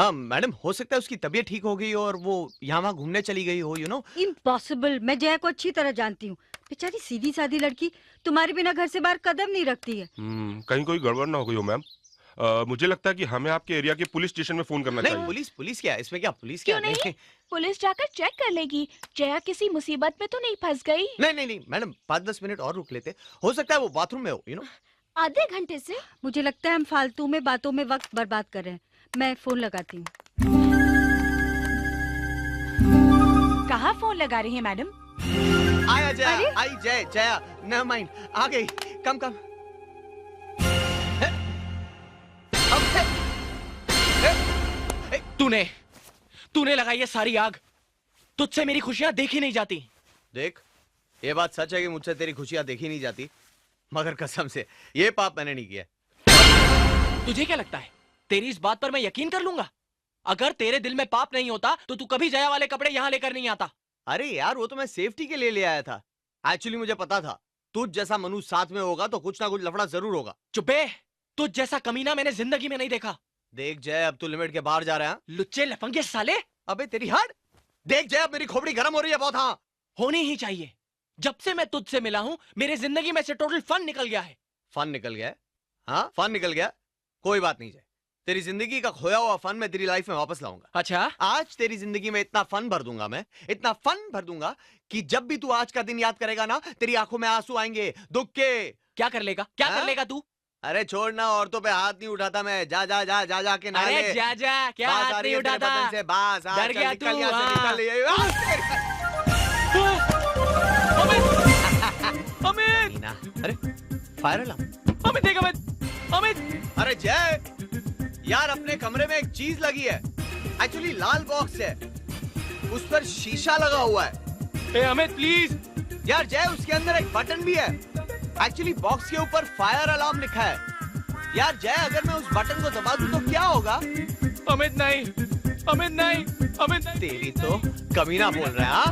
मैडम हो सकता है उसकी तबीयत ठीक हो गई और वो यहाँ वहाँ घूमने चली गई हो, यू नो। इम्पॉसिबल, मैं जया को अच्छी तरह जानती हूँ। बेचारी सीधी सादी लड़की तुम्हारे बिना घर से बाहर कदम नहीं रखती है। कहीं कोई गड़बड़ ना हो गई हो मैम। मुझे लगता है कि हमें आपके एरिया के पुलिस स्टेशन में फोन करना चाहिए। नहीं, पुलिस क्या, इसमें क्या पुलिस क्यों क्या? नहीं? पुलिस जाकर चेक कर लेगी, जया किसी मुसीबत में तो नहीं फंस गई। नहीं मैडम, 5-10 मिनट और रुक लेते, हो सकता है वो बाथरूम में हो, यू नो। आधे घंटे से मुझे लगता है हम फालतू में बातों में वक्त बर्बाद कर रहे हैं। मैं फोन लगाती हूँ। कहाँ फोन लगा रही है मैडम? आया जया, आई जया, नेवर माइंड, आ गई। कम तूने लगाई है सारी आग, तुझसे मेरी खुशियां देखी नहीं जाती। देख, ये बात सच है कि मुझसे तेरी खुशियां देखी नहीं जाती, मगर कसम से ये पाप मैंने नहीं किया। तुझे क्या लगता है तेरी इस बात पर मैं यकीन कर लूंगा? अगर तेरे दिल में पाप नहीं होता तो तू कभी जया वाले कपड़े यहाँ लेकर नहीं आता। अरे यार वो तो मैं सेफ्टी के लिए ले आया था। एक्चुअली मुझे पता था तुझ जैसा मनुष्य साथ में होगा तो कुछ ना कुछ लफड़ा जरूर होगा। चुप बे, तुझ जैसा कमीना मैंने जिंदगी में नहीं देखा। देख जय, अब तू लिमिट के बाहर जा रहा है। लुच्चे लफंगे साले। अबे तेरी हट। देख जय, अब मेरी खोपड़ी गर्म हो रही है बहुत। हाँ होनी ही चाहिए। जब से मैं तुझसे मिला हूँ मेरे जिंदगी में से टोटल फन निकल गया है। फन निकल गया? हाँ फन निकल गया, कोई बात नहीं जय। तेरी जिंदगी का खोया हुआ फन मैं तेरी लाइफ में वापस लाऊंगा। अच्छा? आज तेरी जिंदगी में इतना फन भर दूंगा मैं, इतना फन भर दूंगा कि जब भी तू आज का दिन याद करेगा ना, तेरी आंखों में आंसू आएंगे दुख के। क्या कर लेगा, क्या कर लेगा तू? अरे छोड़ना, औरतों पे हाथ नहीं उठाता मैं। जा जा जा जा जा के नहा ले। अरे जा जा, क्या हाथ नहीं उठाता? से बास डर गया तू? अमित, अरे फायर अलार्म। अमित देख, अमित। अरे जय यार, अपने कमरे में एक चीज लगी है। एक्चुअली लाल बॉक्स है, उस पर शीशा लगा हुआ है। अमित प्लीज यार जय, उसके अंदर एक बटन भी है। एक्चुअली बॉक्स के ऊपर फायर अलार्म लिखा है। यार जय, अगर मैं उस बटन को दबा दूं तो क्या होगा? अमित नहीं, अमित नहीं, अमित नहीं। तेरी तो कमीना बोल रहा है। हाँ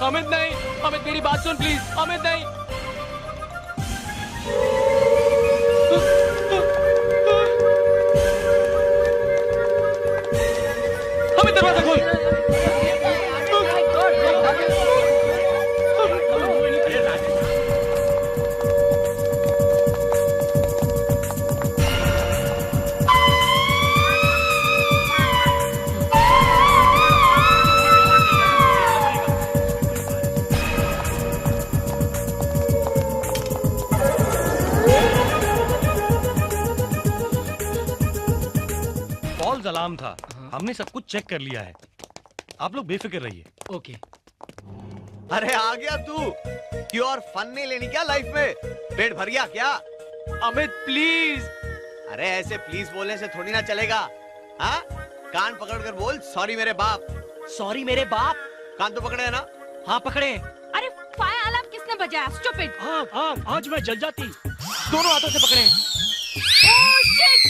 अमित नहीं, अमित मेरी बात सुन प्लीज। अमित नहीं। अमित दरवाजा खोल। काम था। हमने सब कुछ चेक कर लिया है, आप लोग बेफिक्र रहिए। ओके। अरे आ गया तू? क्यों और फन नहीं लेनी क्या लाइफ में? पेट भर गया क्या? अमित प्लीज। अरे ऐसे प्लीज बोलने से थोड़ी ना चलेगा। हाँ, कान पकड़ कर बोल सॉरी मेरे बाप। सॉरी मेरे बाप? कान तो पकड़े है ना? हाँ पकड़े। अरे फायर अलार्म किसने बजाया? स्टूपिड। हाँ, आज मैं जल जाती। दोनों हाथों से पकड़े। Oh shit!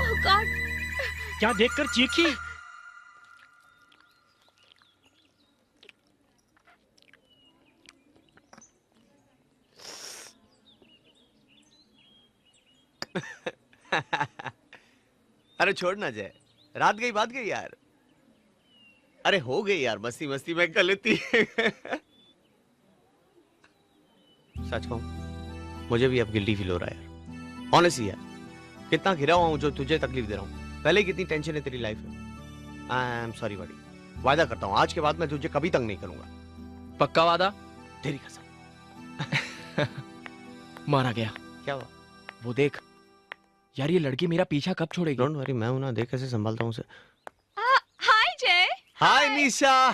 Oh god! क्या देखकर चीखी? अरे छोड़ ना जय, रात गई बात गई यार। अरे हो गई यार, मस्ती मस्ती में गलती। सच कहूं, मुझे भी अब गिल्टी फील हो रहा है यार। ऑनेस्टली यार, कितना घिरा हुआ हूं जो तुझे तकलीफ दे रहा हूं। पहले कितनी टेंशन है तेरी लाइफ में। आई एम सॉरी बड़ी। वादा करता हूं आज के बाद मैं तुझे कभी तंग नहीं करूंगा। पक्का वादा? तेरी कसम। मारा गया। क्या हुआ? वो देख यार, ये लड़की मेरा पीछा कब छोड़ेगी? डोंट वरी, मैं हूं ना, देख कैसे संभालता हूं उसे। हाय जय। हाय निशा।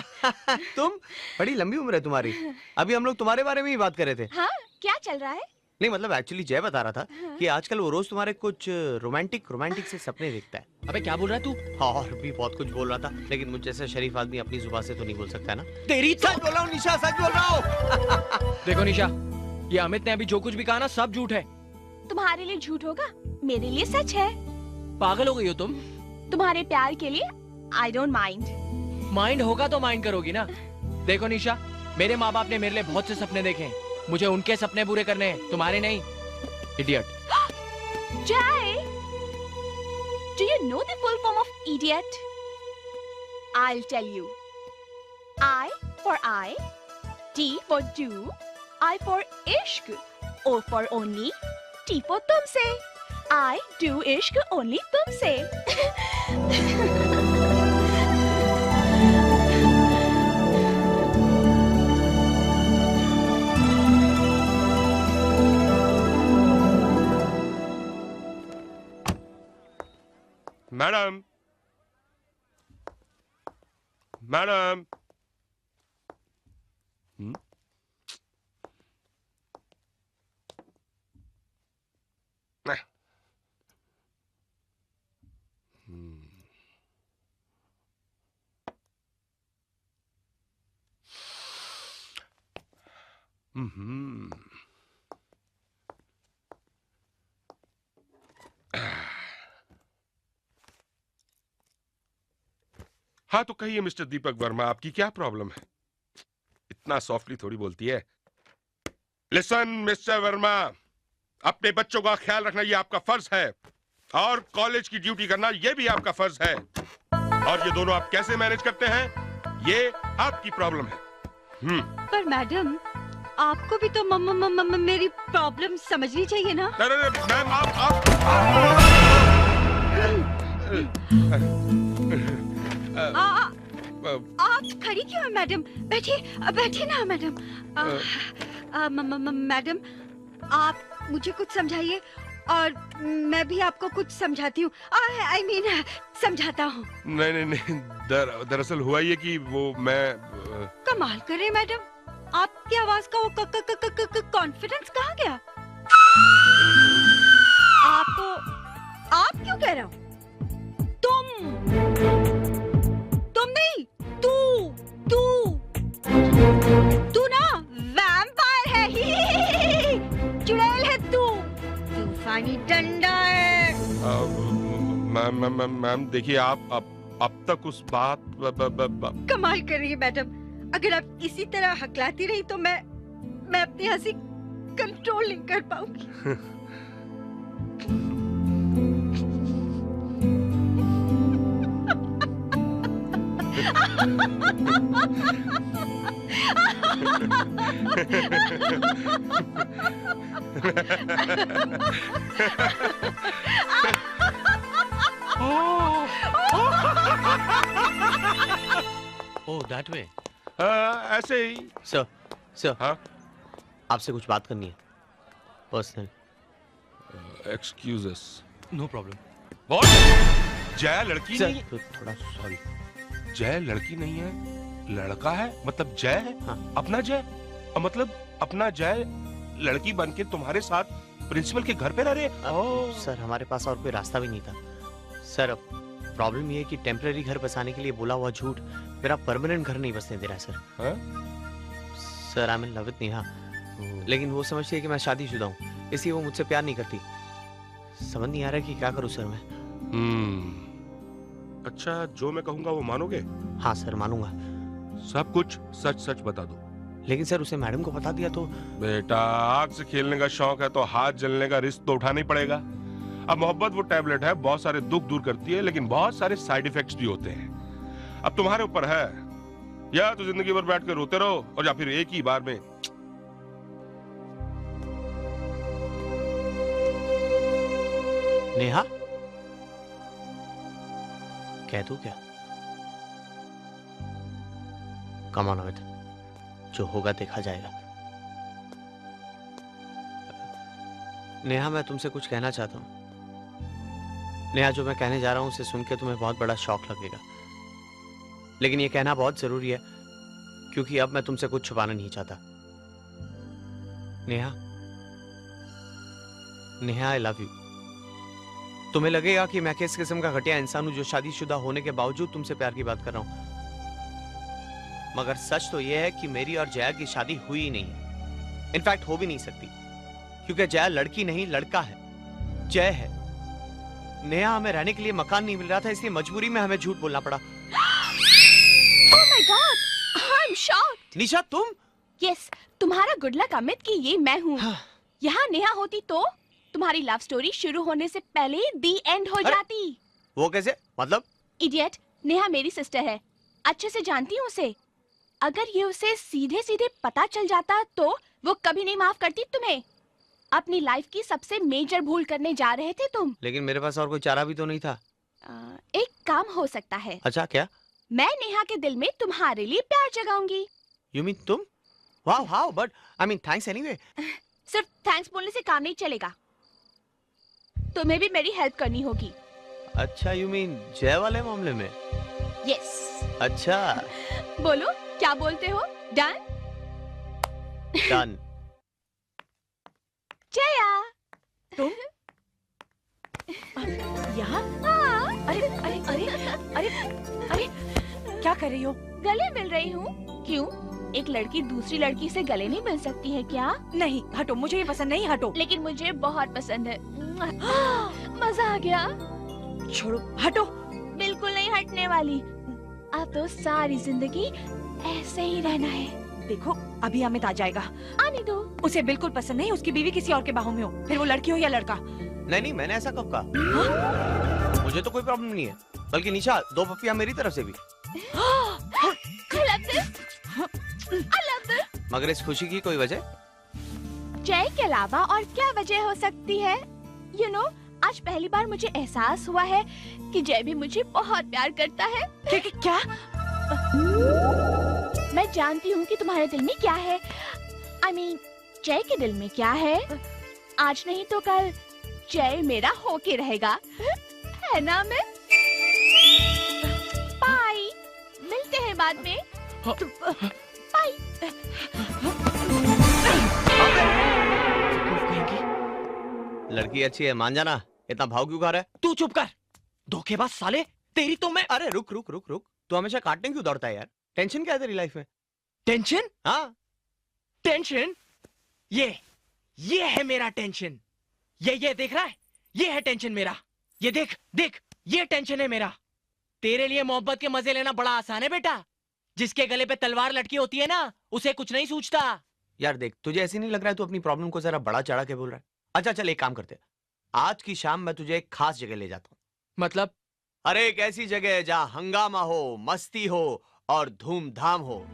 तुम? बड़ी लंबी उम्र है तुम्हारी। अभी हम लोग तुम्हारे बारे में ही बात कर रहे थे। हाँ, क्या चल रहा है? नहीं मतलब एक्चुअली जय बता रहा था कि आजकल वो रोज तुम्हारे कुछ रोमांटिक से सपने देखता है। अबे क्या बोल रहा है तू? और भी बहुत कुछ बोल रहा था, लेकिन मुझ जैसा शरीफ आदमी अपनी जुबान से तो नहीं बोल सकता है ना। तेरी सच बोल रहा हूँ निशा, सच बोल रहा हूँ। देखो निशा, ये अमित ने अभी जो कुछ भी कहा ना सब झूठ है। तुम्हारे लिए झूठ होगा, मेरे लिए सच है। पागल हो गई हो तुम? तुम्हारे प्यार के लिए आई डोंट माइंड। माइंड होगा तो माइंड करोगी ना। देखो निशा, मेरे माँ बाप ने मेरे लिए बहुत से सपने देखे हैं। मुझे उनके सपने पूरे करने हैं, तुम्हारे नहीं। Idiot. Jai, do you know the full form of idiot? I'll tell you. I for eye, D for do, I for ishq, O for only, T for तुमसे. I do ishq only तुमसे. Madam, madam. हाँ तो कहिए mister Deepak Verma, आपकी क्या problem है? इतना softly थोड़ी बोलती है। लिसन मिस्टर वर्मा, अपने बच्चों का ख्याल रखना ये आपका फर्ज है, और कॉलेज की ड्यूटी करना ये भी आपका फर्ज है। और ये दोनों आप कैसे मैनेज करते हैं, ये आपकी प्रॉब्लम है। पर मैडम, आपको भी तो मेरी प्रॉब्लम समझनी चाहिए ना। अरे मैम, आप खड़ी क्यों हैं मैडम? बैठिए बैठिए ना मैडम। मैडम, आप मुझे कुछ समझाइए और मैं भी आपको कुछ समझाती हूँ। आई मीन समझाता हूँ। नहीं, दरअसल हुआ ये कि वो मैं कमाल कर रहे मैडम, आपकी आवाज का वो कॉन्फिडेंस कहाँ गया? आप क्यों कह रहा हूँ? तुम नहीं, तू ना वैम्पायर है। चुड़ैल है तू, तूफानी डंडा है। मैम देखिए, आप अब तक उस बात कमाल कर रही है मैडम। अगर आप इसी तरह हकलाती रही तो मैं अपनी हंसी कंट्रोल नहीं कर पाऊंगी। Oh that way. ऐसे ही। सर हाँ? आपसे कुछ बात करनी है। Personal. Excuses. No problem. What? Jay लड़की सर, नहीं? तो थोड़ा सॉरी। जय लड़की नहीं है, लड़का है, मतलब जय है। हाँ। अपना जय, मतलब अपना जय लड़की बन के तुम्हारे साथ प्रिंसिपल के घर पे रह रहे। सर हमारे पास और कोई रास्ता भी नहीं था सर। अब प्रॉब्लम ये है कि टेम्पररी घर बसाने के लिए बोला हुआ झूठ मेरा परमानेंट घर नहीं बसने दे रहा है sir. Sir I am in love with Neha, लेकिन वो समझती है कि मैं शादीशुदा हूँ, इसलिए वो मुझसे प्यार नहीं करती। समझ नहीं आ रहा कि क्या करूँ सर मैं। अच्छा, जो मैं कहूँगा वो मानोगे? हाँ सर मानूंगा। सब कुछ सच सच बता दो। लेकिन सर उसे मैडम को बता दिया तो। बेटा, आग से खेलने का शौक है तो हाथ जलने का रिस्क तो उठाना ही पड़ेगा। अब मोहब्बत वो टैबलेट है, बहुत सारे दुख दूर करती है, लेकिन बहुत सारे साइड इफेक्ट्स भी होते हैं। अब तुम्हारे ऊपर है, या तो जिंदगी भर बैठ कर रोते रहो और या फिर एक ही बार में। नेहा कह तू क्या? कम ऑन अमित, जो होगा देखा जाएगा। नेहा मैं तुमसे कुछ कहना चाहता हूँ। नेहा जो मैं कहने जा रहा हूँ उसे सुन के तुम्हें बहुत बड़ा शॉक लगेगा, लेकिन ये कहना बहुत जरूरी है क्योंकि अब मैं तुमसे कुछ छुपाना नहीं चाहता। Neha, Neha I love you. तुम्हें लगेगा कि मैं किस किस्म का घटिया इंसान हूं जो शादीशुदा होने के बावजूद तुमसे प्यार की बात कर रहा हूं, मगर सच तो यह है कि मेरी और जया की शादी हुई ही नहीं है। इनफैक्ट हो भी नहीं सकती, क्योंकि जया लड़की नहीं लड़का है, जय है। नेहा, हमें रहने के लिए मकान नहीं मिल रहा था, इसलिए मजबूरी में हमें झूठ बोलना पड़ा। Oh my God, I'm shocked. निशा तुम? Yes, तुम्हारा गुड लक अमित कि ये मैं हूँ। यहाँ नेहा होती तो तुम्हारी लव स्टोरी शुरू होने से पहले दी एंड हो जाती। वो कैसे? मतलब? इडियट, नेहा मेरी सिस्टर है, अच्छे से जानती हूँ उसे। अगर ये उसे सीधे सीधे पता चल जाता तो वो कभी नहीं माफ करती तुम्हें। अपनी लाइफ की सबसे मेजर भूल करने जा रहे थे तुम। लेकिन मेरे पास और कोई चारा भी तो नहीं था। एक काम हो सकता है। अच्छा, क्या? मैं नेहा के दिल में तुम्हारे लिए प्यार जगाऊंगी। You mean तुम? Wow, how? But I mean thanks anyway. सिर्फ थैंक्स बोलने से काम नहीं चलेगा, तुम्हें भी मेरी हेल्प करनी होगी। अच्छा, you mean जय वाले मामले में? यस। अच्छा। बोलो, क्या बोलते हो? डन? डन। जया, तुम यहाँ? अरे अरे अरे अरे अरे क्या कर रही हो? गले मिल रही हूँ। क्यों? एक लड़की दूसरी लड़की से गले नहीं मिल सकती है क्या? नहीं, हटो, मुझे ये पसंद नहीं, हटो। लेकिन मुझे बहुत पसंद है। मजा आ गया। छोड़ो, हटो। बिल्कुल नहीं हटने वाली। अब तो सारी जिंदगी ऐसे ही रहना है। देखो, अभी अमित आ जाएगा। आने दो। उसे बिल्कुल पसंद नहीं उसकी बीवी किसी और के बाहों में हो, फिर वो लड़की हो या लड़का। नहीं नहीं, मैंने ऐसा कब कहा? मुझे तो कोई प्रॉब्लम नहीं है, बल्कि निशा, 2 पप्पियां मेरी तरफ से भी। I love this. मगर इस खुशी की कोई वजह? जय के अलावा और क्या वजह हो सकती है? You know, आज पहली बार मुझे एहसास हुआ है कि जय भी मुझे बहुत प्यार करता है। क्या? मैं जानती हूँ कि तुम्हारे दिल में क्या है। I mean, जय के दिल में क्या है? आज नहीं तो कल जय मेरा होके रहेगा, है ना? मैं बाय, मिलते हैं बाद में। बाय। लड़की अच्छी है, मान जाना। इतना भाव क्यों खा रहा है? तू चुप कर, धोखेबाज साले। तेरी तो मैं। अरे रुक रुक रुक रुक, तू हमेशा काटने क्यों दौड़ता है यार? टेंशन क्या है तेरी लाइफ में? टेंशन? हाँ, टेंशन? ये है मेरा टेंशन। ये देख रहा है? ये है टेंशन मेरा। ये देख देख, ये टेंशन है मेरा। तेरे लिए मोहब्बत के मजे लेना बड़ा आसान है बेटा। जिसके गले पे तलवार लटकी होती है ना, उसे कुछ नहीं सूझता। यार देख, तुझे ऐसे नहीं लग रहा है तू अपनी प्रॉब्लम को जरा बड़ा चढ़ा के बोल रहा है? अच्छा चल, एक काम करते हैं, आज की शाम मैं तुझे एक खास जगह ले जाता हूँ। मतलब? अरे एक ऐसी जगह जहाँ हंगामा हो, मस्ती हो और धूमधाम हो।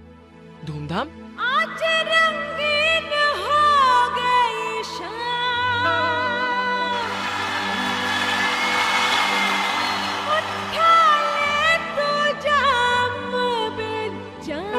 धूमधाम? आज रंगीन हो गई शाम, उठा ले तू जाम बेजान।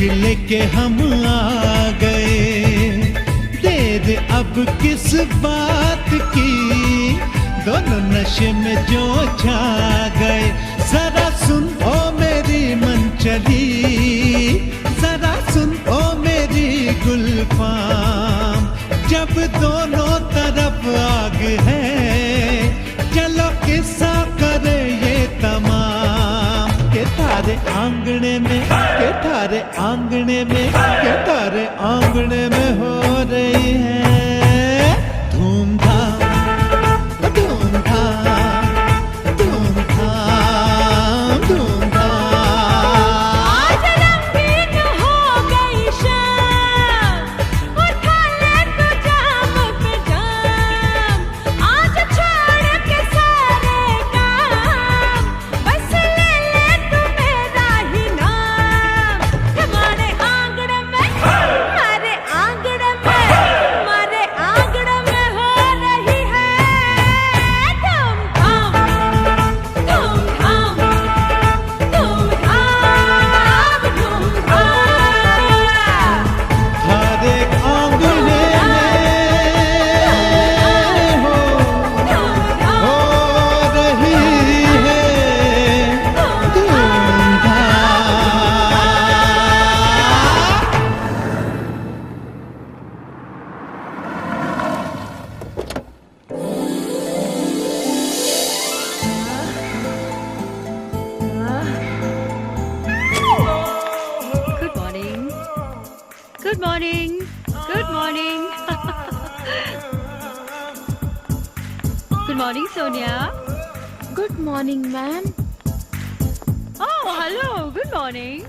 लेके हम आ गए, देर अब किस बात की, दोनों नशे में जो छा गए। जरा सुन ओ मेरी मनचली, जरा सुन ओ मेरी गुलफाम, जब दोनों तरफ आग है, चलो किस्सा करे ये तमाम। के थारे आंगने में, के थारे आंगने में, के थारे आंगने में हो रही है धूमधाम, धूमधाम, धूमधाम, धूमधाम। आज रंगीन हो गई शाम, उठा ले तू जाम पे जाम, आज छोड़ के सारे काम, बस ले ले तू मेरा ही नाम। हमारे आंगन में, हमारे आंगन में, हमारे आंगन में हो रही है धूमधाम, धूमधाम, धूमधाम, धूमधाम। थारे आंगने में हो रही है धूमधाम। Good morning. Good morning. Good morning. Good morning, Sonia. Good morning, ma'am. Oh, hello. Good morning.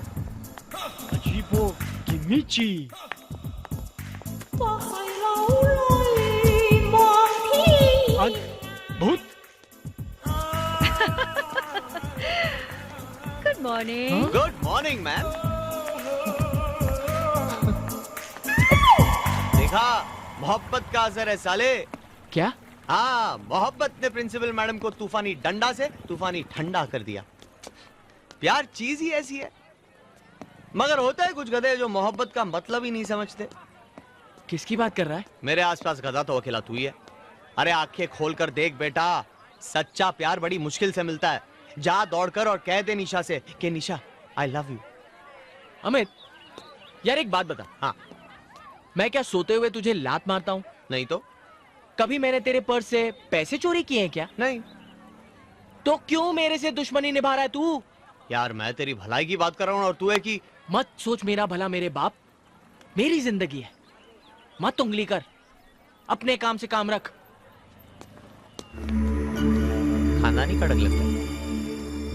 अजीबो किमिची। अद्भुत। Good morning. Good morning ma'am. देखा मोहब्बत का असर है साले। क्या? हाँ, मोहब्बत ने प्रिंसिपल मैडम को तूफानी डंडा से तूफानी ठंडा कर दिया। प्यार चीज ही ऐसी है। मगर होता है कुछ गधे जो मोहब्बत का मतलब ही नहीं समझते। किसकी बात कर रहा है? मेरे आसपास गधा तो अकेला तू ही है। अरे आंखें खोलकर देख बेटा, सच्चा प्यार बड़ी मुश्किल से मिलता है। जा दौड़कर और कह दे निशा से कि निशा आई लव यू। अमित, यार एक बात बता। हाँ। मैं क्या सोते हुए तुझे लात मारता हूँ? नहीं तो। कभी मैंने तेरे पर्स से पैसे चोरी किए हैं क्या? नहीं। तो क्यों मेरे से दुश्मनी निभा रहा है तू? यार मैं तेरी भलाई की बात कर रहा हूँ और तू है कि मत सोच मेरा भला मेरे बाप, मेरी जिंदगी है, मत उंगली कर, अपने काम से काम रख। खानदानी कड़क लगता है।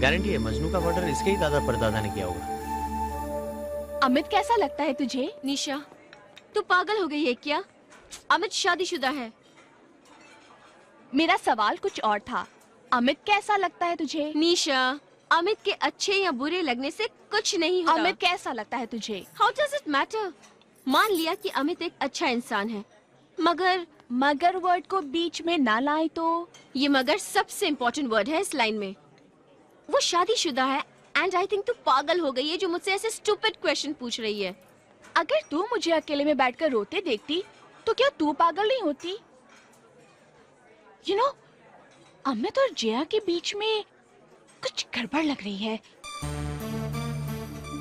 गारंटी है मजनू का मर्डर इसके ही दादा परदादा ने किया होगा। अमित कैसा लगता है तुझे? निशा, तू पागल हो गई है क्या? अमित शादीशुदा है। मेरा सवाल कुछ और था। अमित कैसा लगता है तुझे? निशा, अमित के अच्छे या बुरे लगने से कुछ नहीं होता। अमित कैसा लगता है तुझे? How does it matter? मान लिया कि अमित एक अच्छा इंसान है, मगर वर्ड को बीच में ना लाए तो। ये मगर सबसे इम्पोर्टेंट वर्ड है इस लाइन में। वो शादीशुदा है एंड आई थिंक तू पागल हो गई है जो मुझसे ऐसे स्टूपिड क्वेश्चन पूछ रही है। अगर तू मुझे अकेले में बैठकर रोते देखती तो क्या तू पागल नहीं होती? यू नो, अमित और जया के बीच में कुछ गड़बड़ लग रही है।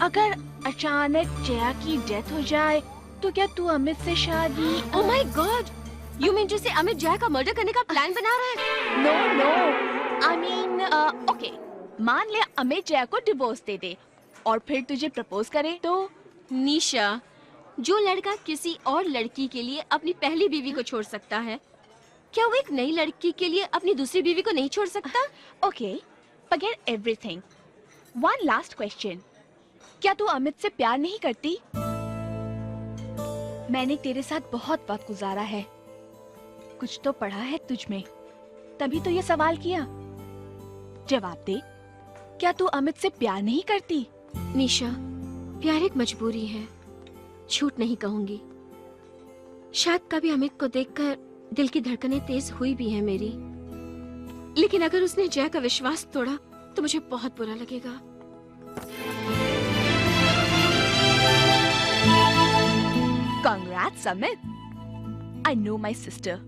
अगर अचानक जया की डेथ हो जाए तो क्या तू अमित से शादी? Oh my God, you mean जैसे अमित जया का मर्डर करने का प्लान बना रहा है? नो, आई मीन ओके, मान ले अमित जया को डिवोर्स दे दे और फिर तुझे प्रपोज करे तो? निशा, जो लड़का किसी और लड़की के लिए अपनी पहली बीवी को छोड़ सकता है, क्या वो एक नई लड़की के लिए अपनी दूसरी बीवी को नहीं छोड़ सकता? Okay, forget everything. One last question. क्या तू अमित से प्यार नहीं करती? मैंने तेरे साथ बहुत वक्त गुजारा है, कुछ तो पढ़ा है तुझ में, तभी तो ये सवाल किया। जवाब दे, क्या तू अमित से प्यार नहीं करती? निशा, प्यार एक मजबूरी है, झूठ नहीं कहूंगी। शायद कभी अमित को देखकर दिल की धड़कनें तेज हुई भी है मेरी, लेकिन अगर उसने जया का विश्वास तोड़ा तो मुझे बहुत बुरा लगेगा। Congrats, Amit. I know my sister.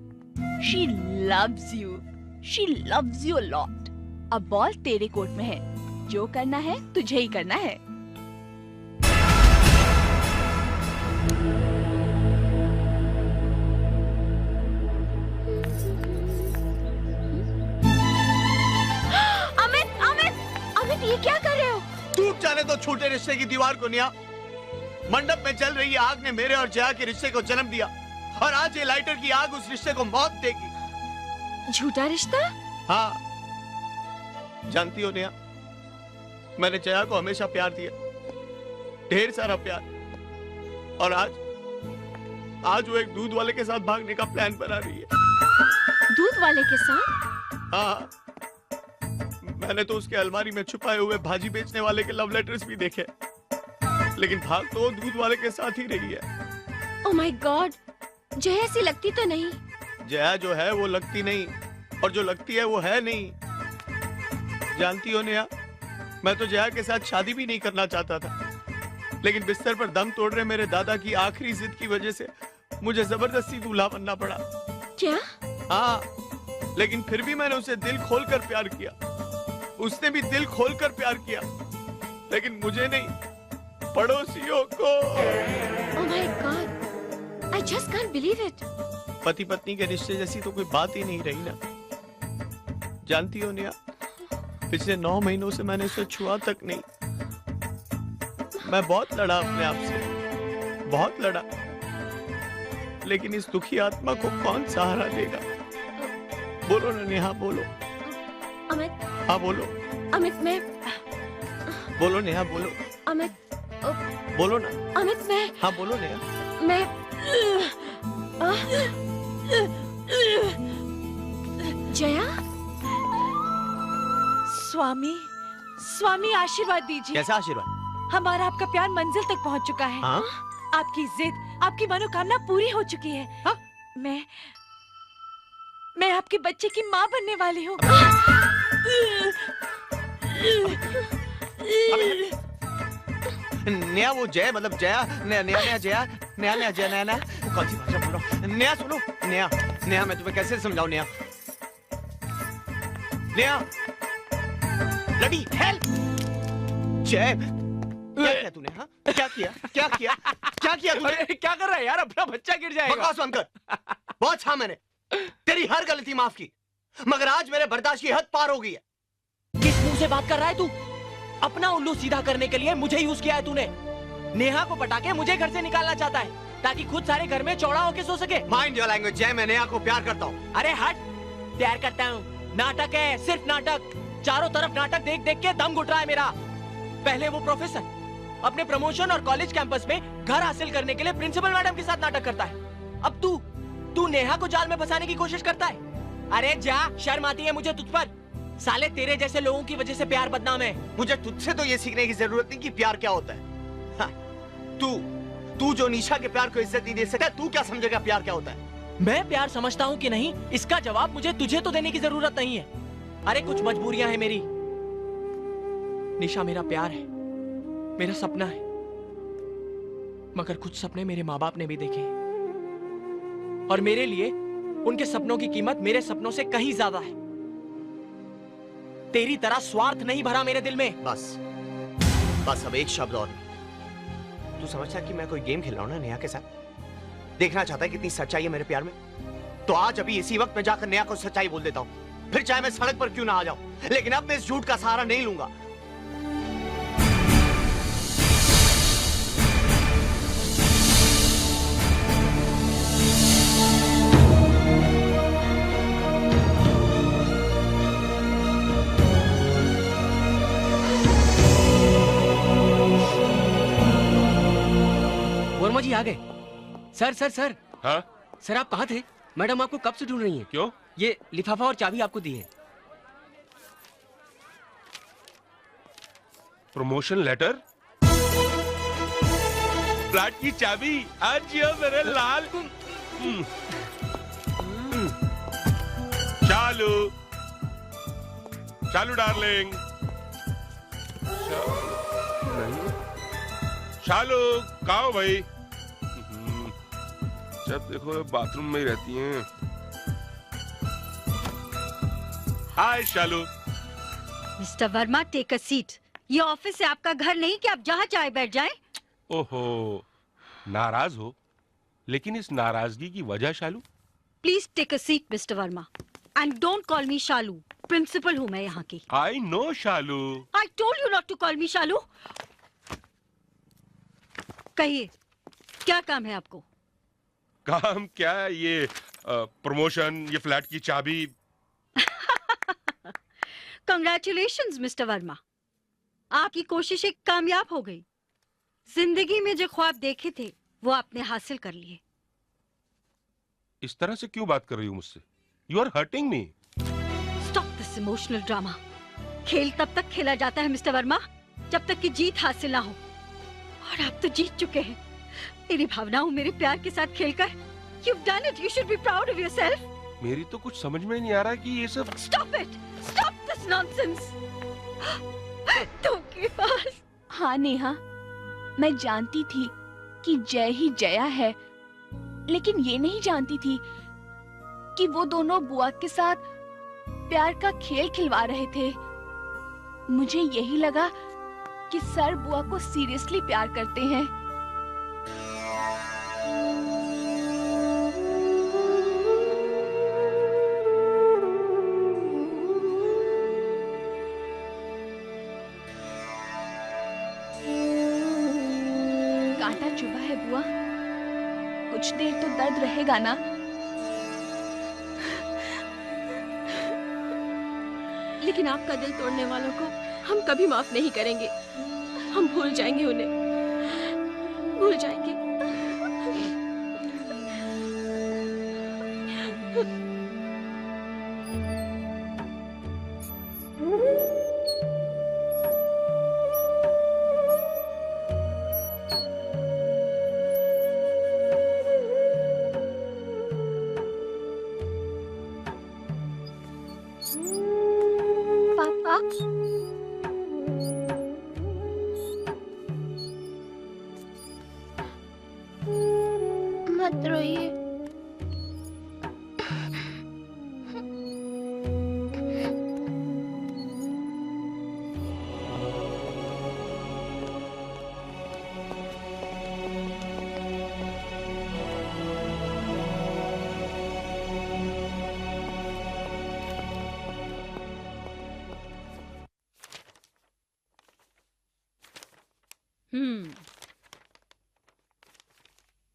She loves you. She loves you a lot. अब बॉल तेरे कोर्ट में है. जो करना है तुझे ही करना है. अमित अमित अमित ये क्या कर रहे हो? टूट जाने दो छोटे रिश्ते की दीवार को निया। मंडप में चल रही आग ने मेरे और जया के रिश्ते को जन्म दिया और आज ये लाइटर की आग उस रिश्ते को मौत देगी। झूठा रिश्ता? हाँ, जानती हो निया, मैंने जया को हमेशा प्यार दिया, ढेर सारा प्यार, और आज वो एक दूध वाले के साथ भागने का प्लान बना रही है। दूध वाले के साथ? हाँ, मैंने तो उसके अलमारी में छुपाए हुए भाजी बेचने वाले के लव लेटर्स भी देखे, लेकिन भाग तो वो दूध वाले के साथ ही रही है। ओह माय गॉड, जया ऐसी लगती तो नहीं? जया जो है वो लगती नहीं, और जो लगती है वो है नहीं। जानती हो नेहा, मैं तो जया के साथ शादी भी नहीं करना चाहता था, लेकिन बिस्तर पर दम तोड़ रहे मेरे दादा की आखिरी जिद की वजह से मुझे जबरदस्ती दूल्हा बनना पड़ा। क्या? हाँ, लेकिन फिर भी मैंने उसे दिल खोलकर प्यार किया, उसने भी दिल खोलकर प्यार किया, लेकिन मुझे नहीं, पड़ोसियों को। Oh my God, I just can't believe it. पति पत्नी के रिश्ते जैसी तो कोई बात ही नहीं रही ना। जानती हो निया, पिछले 9 महीनों से मैंने उसे छुआ तक नहीं। मैं बहुत लड़ा अपने आप से, बहुत लड़ा, लेकिन इस दुखी आत्मा को कौन सहारा देगा? बोलो ना नेहा, बोलो। अमित। हाँ बोलो। अमित मैं। बोलो नेहा, बोलो। अमित। बोलो ना। अमित मैं। हाँ बोलो नेहा। मैं। जया। स्वामी, स्वामी आशीर्वाद दीजिए। कैसा आशीर्वाद? हमारा आपका प्यार मंजिल तक पहुंच चुका है। हाँ? आपकी जिद, आपकी मनोकामना पूरी हो चुकी है। हाँ? मैं आपके बच्चे की माँ बनने वाली हूँ। नया वो जय मतलब जया, नया नया जया, नया नया जया, नया नया कौन सी भाषा बोल रहा हूँ? नया सुनो, नया नया मैं तुम्हें कैसे समझाऊं? नया नया लड़ी हेल्प। जय क्या किया तूने? हाँ क्या किया? क्या किया? क्या किया तूने? क्या कर रहा है यार? अपना बच्चा गिर जाएगा। बकवास बंद कर। बहुत छा मैंने तेरी हर गलती माफ की, मगर आज मेरे बर्दाश्त की हद पार हो गई है। किस मुंह से बात कर रहा है तू? अपना उल्लू सीधा करने के लिए मुझे यूज किया है तूने। नेहा को पटा के मुझे घर से निकालना चाहता है ताकि खुद सारे घर में चौड़ा होके सो सके। माइंड योर लैंग्वेज जय, मैं नेहा को प्यार करता हूँ। अरे हट, प्यार करता हूँ? नाटक है, सिर्फ नाटक। चारों तरफ नाटक देख देख के दम घुट रहा है मेरा। पहले वो प्रोफेसर अपने प्रमोशन और कॉलेज कैंपस में घर हासिल करने के लिए प्रिंसिपल मैडम के साथ नाटक करता है। अब तू नेहा को जाल में फंसाने की कोशिश करता है। अरे जा, शर्म आती है मुझे तुझ पर। साले तेरे जैसे लोगों की वजह से प्यार बदनाम है। मुझे तुझसे तो ये सीखने की जरूरत नहीं कि प्यार क्या होता है। हाँ, तू जो निशा के प्यार को इज्जत नहीं दे सकता, तू क्या समझेगा प्यार क्या होता है? मैं प्यार समझता हूँ कि नहीं, इसका जवाब मुझे तुझे तो देने की जरूरत नहीं है। अरे कुछ मजबूरियां हैं मेरी। निशा मेरा प्यार है, मेरा सपना है, मगर कुछ सपने मेरे माँ बाप ने भी देखे और मेरे लिए उनके सपनों की कीमत मेरे सपनों से कहीं ज्यादा है। तेरी तरह स्वार्थ नहीं भरा मेरे दिल में। बस अब एक शब्द और नहीं। तू समझता कि मैं कोई गेम खेल रहा हूं ना नेहा के साथ? देखना चाहता है कितनी सच्चाई है मेरे प्यार में? तो आज अभी इसी वक्त मैं जाकर नेहा को सच्चाई बोल देता हूं, फिर चाहे मैं सड़क पर क्यों ना आ जाऊं, लेकिन अब मैं इस झूठ का सहारा नहीं लूंगा। वर्मा जी आ गए। Sir sir sir. हाँ? सर आप कहाँ थे? मैडम आपको कब से ढूंढ रही हैं। क्यों? ये लिफाफा और चाबी आपको दी है। प्रमोशन लेटर, फ्लैट की चाबी, आज ये मेरे लाल। चालू चालू डार्लिंग, चालू कहाँ हो भाई? जब देखो बाथरूम में ही रहती हैं। Hi Shalu. Mister Verma, take a seat. ये ऑफिस है, आपका घर नहीं कि आप जहाँ चाहे बैठ जाएं। ओहो, नाराज हो? लेकिन इस नाराजगी की वजह Shalu? Please take a seat Mister Verma and don't call me Shalu. Principal हूँ मैं यहाँ की। I know Shalu. I told you not to call me Shalu. कहिए, क्या काम है आपको? काम क्या है? ये प्रमोशन, ये फ्लैट की चाबी। कंग्रेचुलेशंस मिस्टर वर्मा, आपकी कोशिशें कामयाब हो गई। जिंदगी में जो ख्वाब देखे थे वो आपने हासिल कर लिए। इस तरह से क्यों बात कर रही हो मुझसे? You are hurting me. Stop this emotional drama. खेल तब तक खेला जाता है मिस्टर वर्मा जब तक कि जीत हासिल ना हो, और आप तो जीत चुके हैं। मेरी भावनाओं, मेरे प्यार के साथ खेलकर you've done it. You should be proud of yourself. मेरी तो कुछ समझ में नहीं आ रहा कि ये सब। Stop it. Stop this nonsense. धोखेबाज। हाँ नेहा, मैं जानती थी कि जय ही जया है, लेकिन ये नहीं जानती थी कि वो दोनों बुआ के साथ प्यार का खेल खिलवा रहे थे। मुझे यही लगा कि सर बुआ को सीरियसली प्यार करते हैं। कांटा चुभा है बुआ, कुछ देर तो दर्द रहेगा ना? लेकिन आपका दिल तोड़ने वालों को हम कभी माफ नहीं करेंगे। हम भूल जाएंगे उन्हें, भूल जाएंगे। पापा, मत रोइए।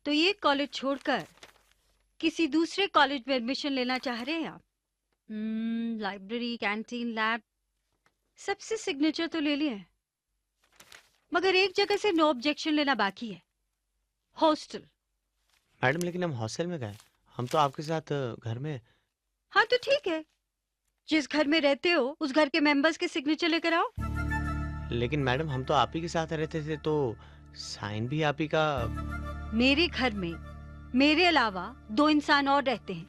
तो ये कॉलेज छोड़कर किसी दूसरे कॉलेज में एडमिशन लेना चाह रहे हैं आप? लाइब्रेरी, कैंटीन, लैब, सबसे सिग्नेचर तो ले लिए, मगर एक जगह से नो ऑब्जेक्शन लेना बाकी है, हॉस्टल। मैडम लेकिन हम हॉस्टल में गए, हम तो आपके साथ घर में। हाँ तो ठीक है, जिस घर में रहते हो उस घर के मेंबर्स के सिग्नेचर लेकर आओ। लेकिन मैडम हम तो आप ही के साथ रहते थे, तो साइन भी आप ही का। मेरे घर में मेरे अलावा 2 इंसान और रहते हैं,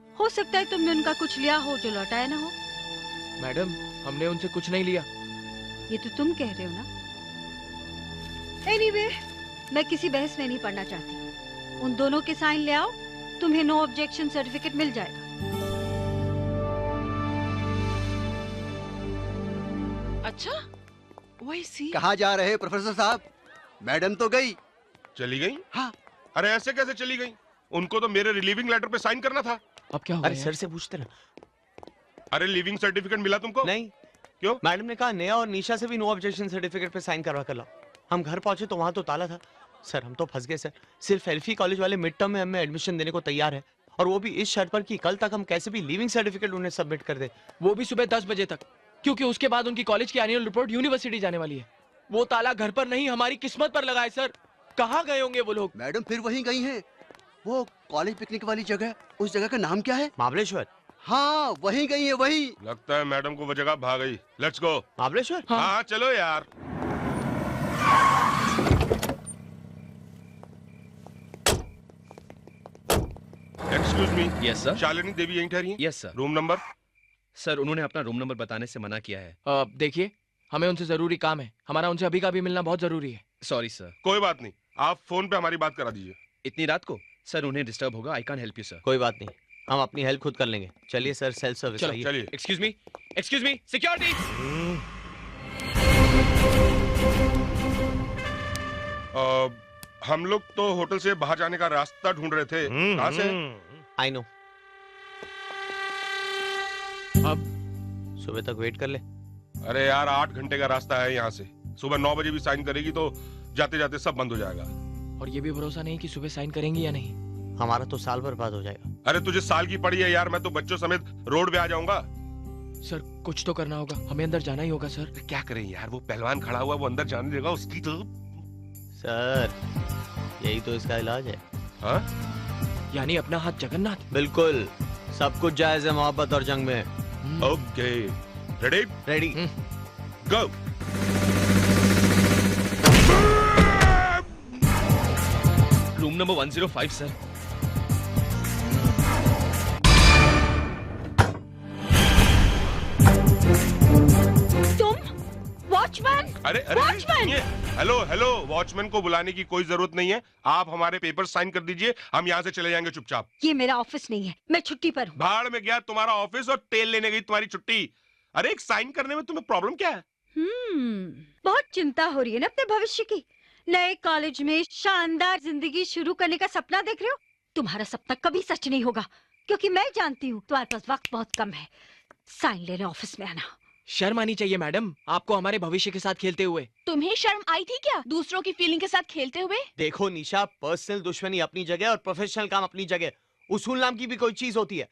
हो सकता है तुमने उनका कुछ लिया हो जो लौटाया ना हो। मैडम, हमने उनसे कुछ नहीं लिया। ये तो तुम कह रहे हो ना। एनीवे, मैं किसी बहस में नहीं पड़ना चाहती। उन दोनों के साइन ले आओ, तुम्हें नो ऑब्जेक्शन सर्टिफिकेट मिल जाएगा। अच्छा, वही सी। कहाँ जा रहे हैं प्रोफेसर साहब? मैडम तो गई। चली गई? हाँ। अरे ऐसे कैसे चली गई? उनको तो मेरे रिलीविंग लेटर पे साइन करना था। अब क्या अरे सर से पूछते ना। अरे लिविंग सर्टिफिकेट मिला तुमको? नहीं। क्यों? मैडम ने कहा नेहा और निशा से भी नो ऑब्जेक्शन सर्टिफिकेट पे साइन करवा कर लाओ। हम घर पहुंचे तो वहां तो ताला था। सर हम तो फंस गए सर। सिर्फ एल्फी कॉलेज वाले मिड टर्म में हमें एडमिशन देने को तैयार है, और वो भी इस शर्त पर कि कल तक हम कैसे भी लिविंग सर्टिफिकेट उन्हें सबमिट कर दे, वो भी सुबह 10 बजे तक, क्योंकि उसके बाद उनकी कॉलेज की एनुअल रिपोर्ट यूनिवर्सिटी जाने वाली है। वो ताला घर पर नहीं, हमारी किस्मत पर लगा है सर। कहाँ गए होंगे वो लोग? मैडम फिर वहीं गई हैं। वो कॉलेज पिकनिक वाली जगह, उस जगह का नाम क्या है? महाबलेश्वर। हाँ वहीं गई है, वही। लगता है मैडम को वो जगह भाग गई। Let's go. महाबलेश्वर? हाँ चलो यार। Excuse me. Yes sir. Shalini Devi यहीं ठहरी हैं? Yes sir. Room number? Sir उन्होंने अपना रूम नंबर बताने से मना किया है। देखिए, हमें उनसे जरूरी काम है, हमारा उनसे अभी का भी मिलना बहुत जरूरी है। Sorry sir. कोई बात नहीं, आप फोन पे हमारी बात करा दीजिए। इतनी रात को? सर उन्हें डिस्टर्ब होगा, I can help you sir. कोई बात नहीं, हम अपनी हेल्प खुद कर लेंगे। चलिए सर, सेल्फ सर्विस चलो आइए। चलिए। Excuse me, security. हम लोग तो होटल से बाहर जाने का रास्ता ढूंढ रहे थे। कहाँ से? I know. अब सुबह तक वेट कर ले। अरे यार 8 घंटे का रास्ता है यहाँ से। सुबह 9 बजे भी साइन करेगी तो जाते जाते सब बंद हो जाएगा। और ये भी भरोसा नहीं कि सुबह साइन करेंगे या नहीं। हमारा तो साल बर्बाद हो जाएगा। अरे तुझे साल की पड़ी है यार, मैं तो बच्चों समेत रोड पे आ जाऊंगा। सर कुछ तो करना होगा, हमें अंदर जाना ही होगा सर। क्या करें यार, वो पहलवान खड़ा हुआ, वो अंदर जाने देगा उसकी तो। सर यही तो इसका इलाज है। हाँ? यानी अपना हाथ जगन्नाथ। बिल्कुल, सब कुछ जायज है मोहब्बत और जंग में। Okay, ready? Ready. Go. Room number 105 sir. Watchman? अरे वॉचमैन! हेलो हेलो, वॉचमैन को बुलाने की कोई जरूरत नहीं है। आप हमारे पेपर साइन कर दीजिए, हम यहाँ से चले जाएंगे चुपचाप। ये मेरा ऑफिस नहीं है, मैं छुट्टी पर हूँ। भाड़ में गया तुम्हारा ऑफिस और तेल लेने गई तुम्हारी छुट्टी। अरे एक साइन करने में तुम्हें प्रॉब्लम क्या है? बहुत चिंता हो रही है ना अपने भविष्य की। नए कॉलेज में शानदार जिंदगी शुरू करने का सपना देख रहे हो। तुम्हारा सपना कभी सच नहीं होगा, क्योंकि मैं जानती हूँ तुम्हारे पास वक्त बहुत कम है। साइन लेने ऑफिस में आना। शर्म आनी चाहिए मैडम, आपको हमारे भविष्य के साथ खेलते हुए। तुम्हें शर्म आई थी क्या दूसरों की फीलिंग के साथ खेलते हुए? देखो निशा, पर्सनल दुश्मनी अपनी जगह और प्रोफेशनल काम अपनी जगह। उसूल नाम की भी कोई चीज होती है।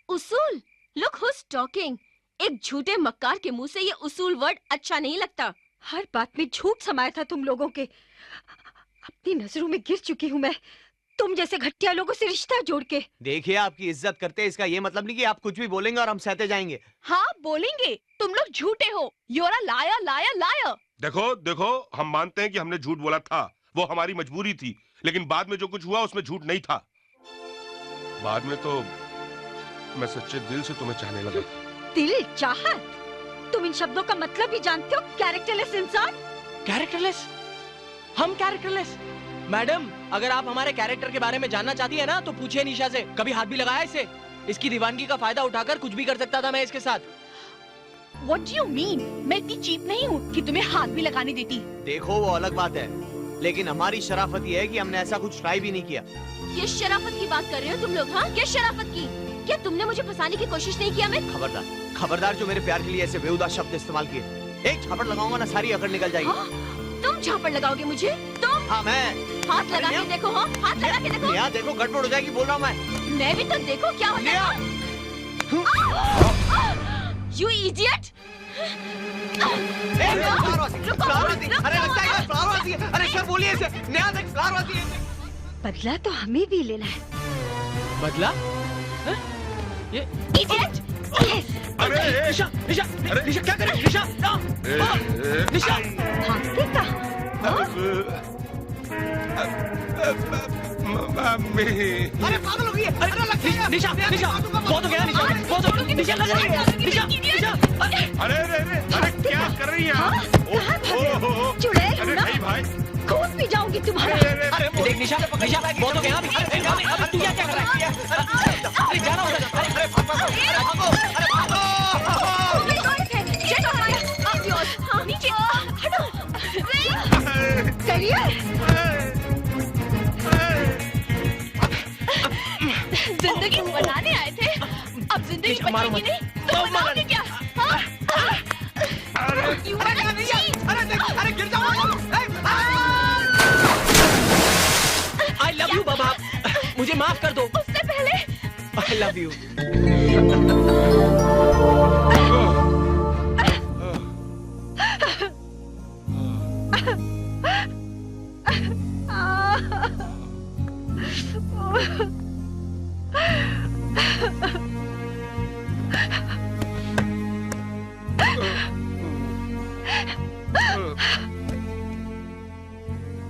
उसूल? Look who's talking. एक झूठे मक्कार के मुंह से ये उसूल वर्ड अच्छा नहीं लगता। हर बात में झूठ समाया था तुम लोगों के। अपनी नजरों में गिर चुकी हूँ मैं, तुम जैसे घटिया लोगों से रिश्ता जोड़ के। देखिए, आपकी इज्जत करते हैं, इसका ये मतलब नहीं कि आप कुछ भी बोलेंगे और हम सहते जाएंगे। हाँ बोलेंगे, तुम लोग झूठे हो। You're a liar, liar, liar। देखो देखो, हम मानते हैं कि हमने झूठ बोला था, वो हमारी मजबूरी थी, लेकिन बाद में जो कुछ हुआ उसमें झूठ नहीं था। बाद में तो मैं सच्चे दिल से तुम्हें चाहने लगा था। दिल चाहत? तुम इन शब्दों का मतलब भी जानते हो? कैरेक्टरलेस इंसान। कैरेक्टरलेस? हम कैरेक्टरलेस? मैडम, अगर आप हमारे कैरेक्टर के बारे में जानना चाहती है ना तो पूछिए निशा से। कभी हाथ भी लगाया इसे? इसकी दीवानगी का फायदा उठाकर कुछ भी कर सकता था मैं इसके साथ। What do you mean? मैं इतनी चीप नहीं हूँ कि तुम्हें हाथ भी लगाने देती। देखो वो अलग बात है, लेकिन हमारी शराफत ये है कि हमने ऐसा कुछ ट्राई भी नहीं किया। ये शराफत की बात कर रहे हो तुम लोग? हाँ, क्या शराफत की? क्या तुमने मुझे फंसाने की कोशिश नहीं किया? मैं खबरदार, खबरदार जो मेरे प्यार के लिए ऐसे बेहुदा शब्द इस्तेमाल किए। एक झापड़ लगाऊंगा ना, सारी अकड़ निकल जाएगी। हाँ? तुम झापड़ लगाओगे मुझे? तुम? हाँ मैं। हाथ लगा के देखो। हाँ, हाथ लगा के देखो। यहाँ देखो, गड़बड़ हो जाएगी, बोल रहा हूँ मैं। मैं भी तो देखो क्या होता है। You idiot! अरे सर बोलिए इसे। नया देख, फ्लावरवासी है। बदला तो हमें भी लेना है। बदला? ये Idiot! अरे निशा, निशा, निशा क्या करे? निशा, निशा। भागते का? मम्मी। अरे पागल हो गई है। अरे लग गई है। निशा, निशा, बहुत हो गया निशा, बहुत हो गया। निशा लग रही है। निशा, निशा। अरे अरे अरे अरे क्या कर रही हैं आप? चुड़ैल अरे नहीं भाई, कूद भी जाऊंगी तुम्हारा। अरे देख निशा, निशा बहुत हो गया। अरे तू क्या कर रहा है? अरे जाना उधर। अरे भागो, अरे भागो, अरे भागो। जिंदगी बनाने आए थे, अब जिंदगी बचाएंगे नहीं तो बनाओगे क्या? अरे गिर जाओ। I love you बाबा, मुझे माफ कर दो। उससे पहले I love you।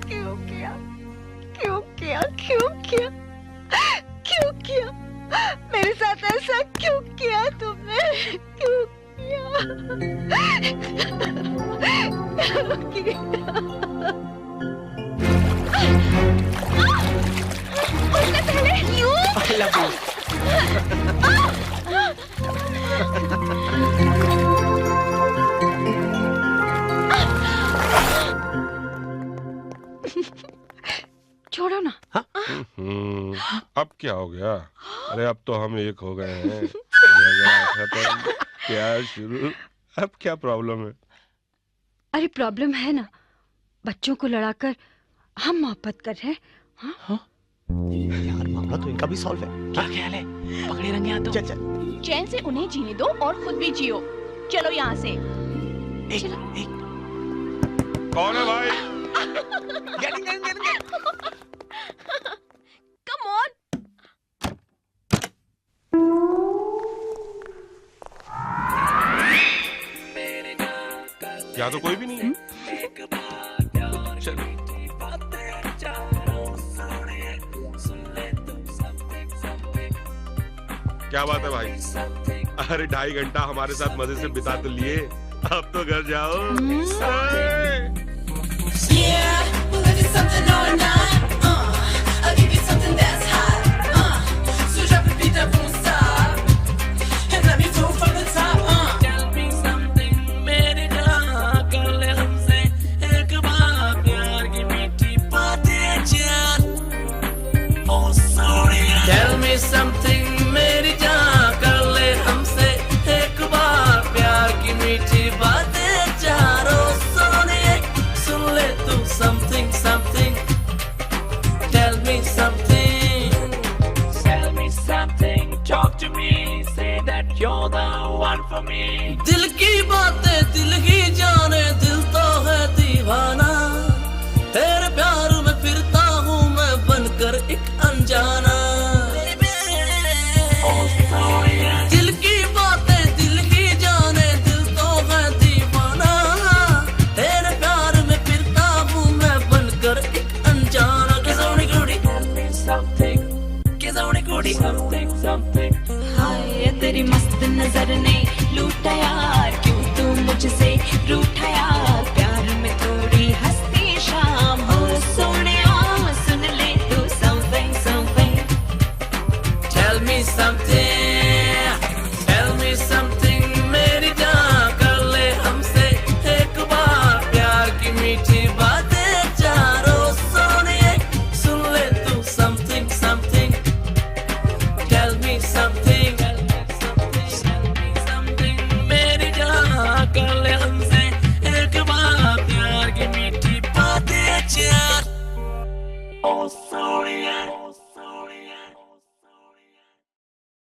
क्यों किया? क्यों किया? क्यों किया? क्यों किया? मेरे साथ ऐसा क्यों किया तुमने? क्यों किया? क्यों किया? उससे पहले I love you. छोड़ो ना। अब क्या हो गया? अरे अब तो हम एक हो गए हैं। झगड़ा खत्म, प्यार शुरू। अब क्या प्रॉब्लम है? अरे प्रॉब्लम है ना, बच्चों को लड़ाकर हम मोहब्बत कर रहे हैं। हाँ? यार मामला तो इनका भी सॉल्व है। क्या ख्याल है? पकड़े रंगे हाथों। चल चल। चैन से उन्हें जीने दो और खुद भी जियो। चलो यहाँ से। कौन है भाई? Come on. यहाँ तो कोई भी नहीं है। चलो। क्या बात है भाई? अरे 2.5 घंटा हमारे साथ मजे से बिता तो लिए, अब तो घर जाओ। Yeah, we'll give you something all night. I'll give you something that's hot. So drop the beat up, won't stop, and let me do it from the top. Tell me something, मेरी जान कर ले हमसे एक बार प्यार की मीठी बातें जान। Oh sorry. Tell me something, मेरी जान कर ले हमसे एक बार प्यार की मीठी बातें जान। Oh सोनिए सुन ले तू something something. Tell me something. Tell me something. Talk to me. Say that you're the one for me. दिल की बातें दिल ही जाने, दिल तो है दीवाना। तेरे प्यार में फिरता हूँ मैं बनकर एक अनजाना। दिल की बातें दिल ही जाने, दिल तो है दीवाना। तेरे प्यार में फिरता हूँ मैं बनकर एक अनजाना। किसौनी कुड़ी something, किसौनी कुड़ी something something. हाय तेरी मस्त नजर ने लूटा यार, क्यों तू मुझसे रूठा यार। प्यार में थोड़ी हंसती शाम हो सोनिया, सुन ले तू something something. Tell me something, tell me something. मेरी जान कर ले हमसे एक बार प्यार की मीठी बातें चारों सोनिए सुन ले तू something something. Tell me something, मेरी जान कर ले हमसे एक बार प्यार की मीठी बातें चार। Oh sorry.